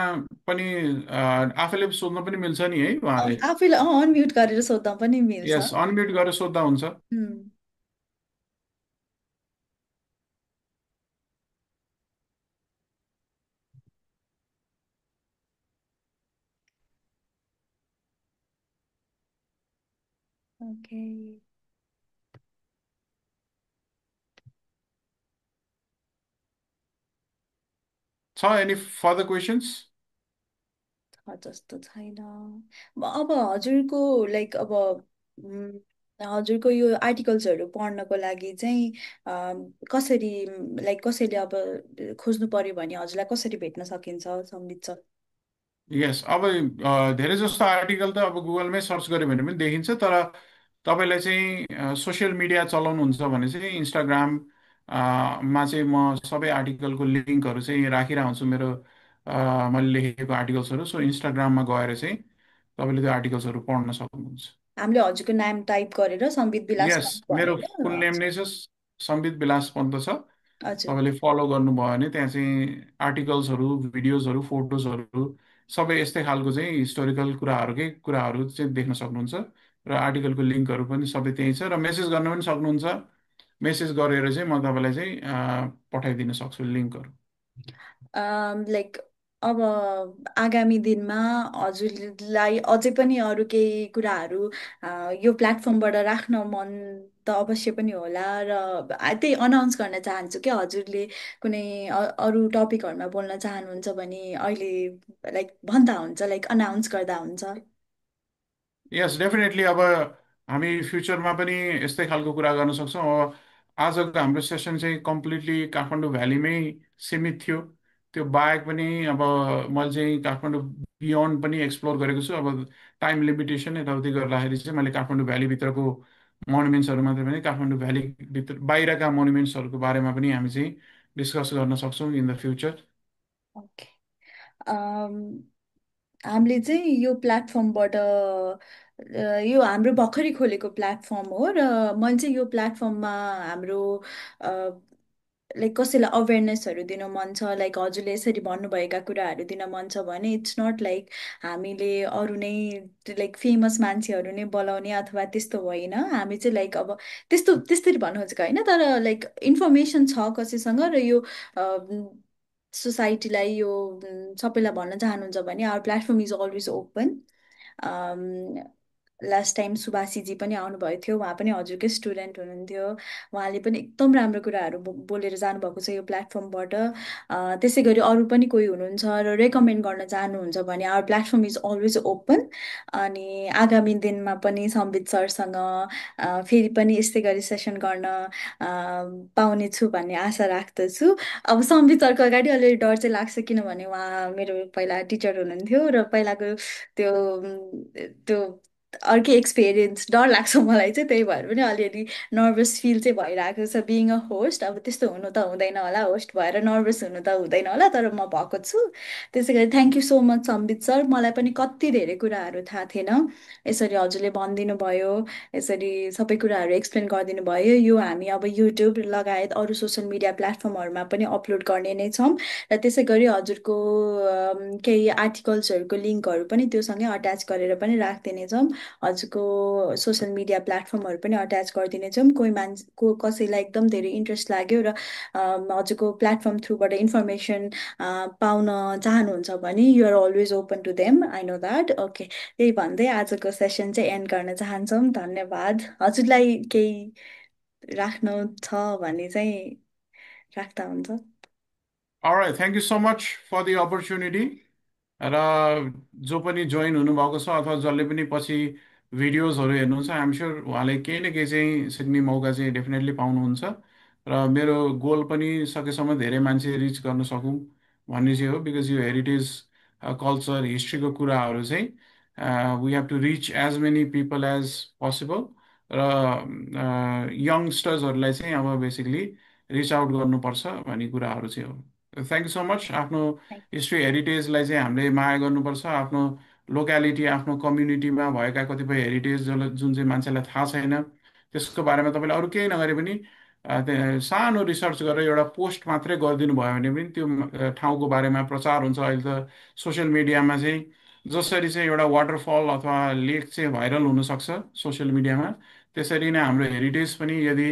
Speaker 2: पनि आफैले सोध्न पनि मिल्छ नि है उहाँले?
Speaker 1: आफैलाई अनम्युट गरेर सोध्दा पनि मिल्छ।
Speaker 2: यस, अनम्युट गरेर सोद्धा हुन्छ।
Speaker 1: उम्, ओके।
Speaker 2: छ एनी फर्दर क्वेसन्स?
Speaker 1: जस्तो छैन। अब हजुरको लाइक अब हजुरको यो आर्टिकल्सहरू पढ्नको लागि चाहिँ कसरी लाइक कसैले अब खोज्नु पर्यो भने हजुरलाई कसरी भेट्न सकिन्छ सम्बित सर?
Speaker 2: यस, अब धेरै जस्तो आर्टिकल त अब गुगलमै सर्च गऱ्यो भने पनि देखिन्छ। तर तपाईँलाई चाहिँ सोसियल मिडिया चलाउनुहुन्छ भने चाहिँ इन्स्टाग्राम मा चाहिँ म सबै आर्टिकलको लिङ्कहरू चाहिँ राखिरहेको हुन्छु, मेरो मैले लेखेको आर्टिकल्सहरू। सो इन्स्टाग्राममा गएर चाहिँ तपाईँले त्यो आर्टिकल्सहरू पढ्न सक्नुहुन्छ।
Speaker 1: हामीले हजुरको नाम टाइप गरेर सम्बित विलास
Speaker 2: यस,
Speaker 1: पन्त
Speaker 2: मेरो
Speaker 1: भनेर
Speaker 2: फुल नेम नै छ सम्बित विलास पन्त छ।
Speaker 1: हजुर।
Speaker 2: तपाईँले फलो गर्नुभयो भने त्यहाँ चाहिँ आर्टिकल्सहरू, भिडियोजहरू, फोटोजहरू सबै यस्तै खालको चाहिँ हिस्टोरिकल कुराहरू चाहिँ देख्न सक्नुहुन्छ। र आर्टिकलको लिङ्कहरू पनि सबै त्यहीँ छ। र मेसेज गर्न पनि सक्नुहुन्छ। मेसेज गरेर चाहिँ म तपाईँलाई चाहिँ पठाइदिन सक्छु लिङ्कहरू।
Speaker 1: लाइक अब आगामी दिनमा हजुरलाई अझै पनि अरू केही कुराहरू यो प्लेटफर्मबाट राख्न मन त अवश्य पनि होला, र त्यही अनाउन्स गर्न चाहन्छु कि हजुरले कुनै अरू टपिकहरूमा बोल्न चाहनुहुन्छ भने अहिले लाइक भन्दा हुन्छ, लाइक अनाउन्स गर्दा हुन्छ।
Speaker 2: यस, डेफिनेटली। अब हामी फ्युचरमा पनि यस्तै खालको कुरा गर्न सक्छौँ। अब आजको हाम्रो सेसन चाहिँ कम्प्लिटली काठमाडौँ भ्यालीमै सीमित थियो। त्यो बाहेक पनि अब मैले चाहिँ काठमाडौँ बियोन्ड पनि एक्सप्लोर गरेको छु। अब टाइम लिमिटेसन यताउति गर्दाखेरि चाहिँ मैले काठमाडौँ भ्यालीभित्रको मोनुमेन्ट्सहरू मात्रै पनि, काठमाडौँ भ्यालीभित्र बाहिरका मोनुमेन्ट्सहरूको बारेमा पनि हामी चाहिँ डिस्कस गर्न सक्छौँ इन द फ्युचर।
Speaker 1: ओके। हामीले चाहिँ यो प्लेटफर्मबाट यो हाम्रो भर्खरै खोलेको प्लेटफर्म हो, र मैले चाहिँ यो प्लेटफर्ममा हाम्रो लाइक कसैलाई अवेरनेसहरू दिन मन छ, लाइक हजुरले यसरी भन्नुभएका कुराहरू दिन मन छ भने इट्स नट लाइक हामीले अरू नै लाइक फेमस मान्छेहरू नै बोलाउने अथवा त्यस्तो होइन। हामी चाहिँ लाइक अब त्यस्तरी भन्नु खोजेको होइन, तर लाइक इन्फर्मेसन छ कसैसँग र यो सोसाइटीलाई यो सबैलाई भन्न चाहनुहुन्छ भने our platform is always open. Last time सुभाषीजी पनि आउनुभएको थियो, उहाँ पनि हजुरकै स्टुडेन्ट हुनुहुन्थ्यो। उहाँले पनि एकदम राम्रो कुराहरू बोलेर जानुभएको छ यो प्लेटफर्मबाट। त्यसै गरी अरू पनि कोही हुनुहुन्छ र रेकमेन्ड गर्न चाहनुहुन्छ भने our platform is always open. अनि आगामी दिनमा पनि सम्बित सरसँग फेरि पनि यस्तै गरी सेसन गर्न पाउने छु भन्ने आशा राख्दछु। अब सम्बित सरको अगाडि अलिअलि डर चाहिँ लाग्छ, किनभने उहाँ मेरो पहिला टिचर हुनुहुन्थ्यो र पहिलाको त्यो त्यो अर्कै एक्सपिरियन्स डर लाग्छ मलाई चाहिँ, त्यही भएर पनि अलिअलि नर्भस फिल चाहिँ भइरहेको छ बिइङ अ होस्ट। अब त्यस्तो हुनु त हुँदैन होला, होस्ट भएर नर्भस हुनु त हुँदैन होला, तर म भएको छु। त्यसै गरी thank you so much Sambit sir, मलाई पनि कति धेरै कुराहरू थाहा थिएन, यसरी हजुरले भनिदिनु भयो, यसरी सबै कुराहरू एक्सप्लेन गरिदिनु भयो। यो हामी अब युट्युब लगायत अरू सोसियल मिडिया प्लेटफर्महरूमा पनि अपलोड गर्ने नै छौँ, र त्यसै गरी हजुरको केही आर्टिकल्सहरूको लिङ्कहरू पनि त्योसँगै अट्याच गरेर पनि राखिदिने छौँ। हजुरको सोसियल मिडिया प्लेटफर्महरू पनि अट्याच गरिदिने छौँ। कोही मान्छे कसैलाई एकदम धेरै इन्ट्रेस्ट लाग्यो र हजुरको प्लेटफर्म थ्रुबाट इन्फर्मेसन पाउन चाहनुहुन्छ भने you're always open to them, I know that. Okay, त्यही भन्दै आजको सेसन चाहिँ एन्ड गर्न चाहन्छौँ। धन्यवाद। हजुरलाई केही राख्नु छ भने चाहिँ राख्दा हुन्छ।
Speaker 2: Alright, thank you so much for the opportunity. र जो पनि जोइन हुनुभएको छ अथवा जसले पनि पछि भिडियोजहरू हेर्नुहुन्छ, आइएम स्योर उहाँले केही न केही चाहिँ सिक्ने मौका चाहिँ डेफिनेटली पाउनुहुन्छ। र मेरो गोल पनि सकेसम्म धेरै मान्छे रिच गर्न सकौँ भन्ने चाहिँ हो, बिकज यो हेरिटेज कल्चर हिस्ट्रीको कुराहरू चाहिँ we have to reach as many people as possible. र यङ्स्टर्सहरूलाई चाहिँ अब बेसिकली रिच आउट गर्नुपर्छ भन्ने कुराहरू चाहिँ हो। Thank you so much. आफ्नो हिस्ट्री हेरिटेजलाई चाहिँ हामीले माया गर्नुपर्छ। आफ्नो लोक्यालिटी, आफ्नो कम्युनिटीमा भएका कतिपय हेरिटेज जुन चाहिँ मान्छेलाई थाहा छैन, त्यसको बारेमा तपाईँले अरू केही नगरे पनि सानो रिसर्च गरेर एउटा पोस्ट मात्रै गरिदिनु भयो भने पनि त्यो ठाउँको बारेमा प्रचार हुन्छ। अहिले त सोसियल मिडियामा चाहिँ जसरी चाहिँ एउटा वाटरफल अथवा लेक चाहिँ भाइरल हुनसक्छ सोसियल मिडियामा, त्यसरी नै हाम्रो हेरिटेज पनि यदि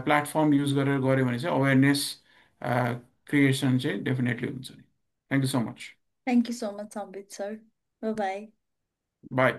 Speaker 2: प्लेटफर्म युज गरेर गऱ्यो भने चाहिँ अवेरनेस क्रिएसन चाहिँ डेफिनेटली हुन्छ। Thank you so much.
Speaker 1: Thank you so much Sambit sir. By by.
Speaker 2: By.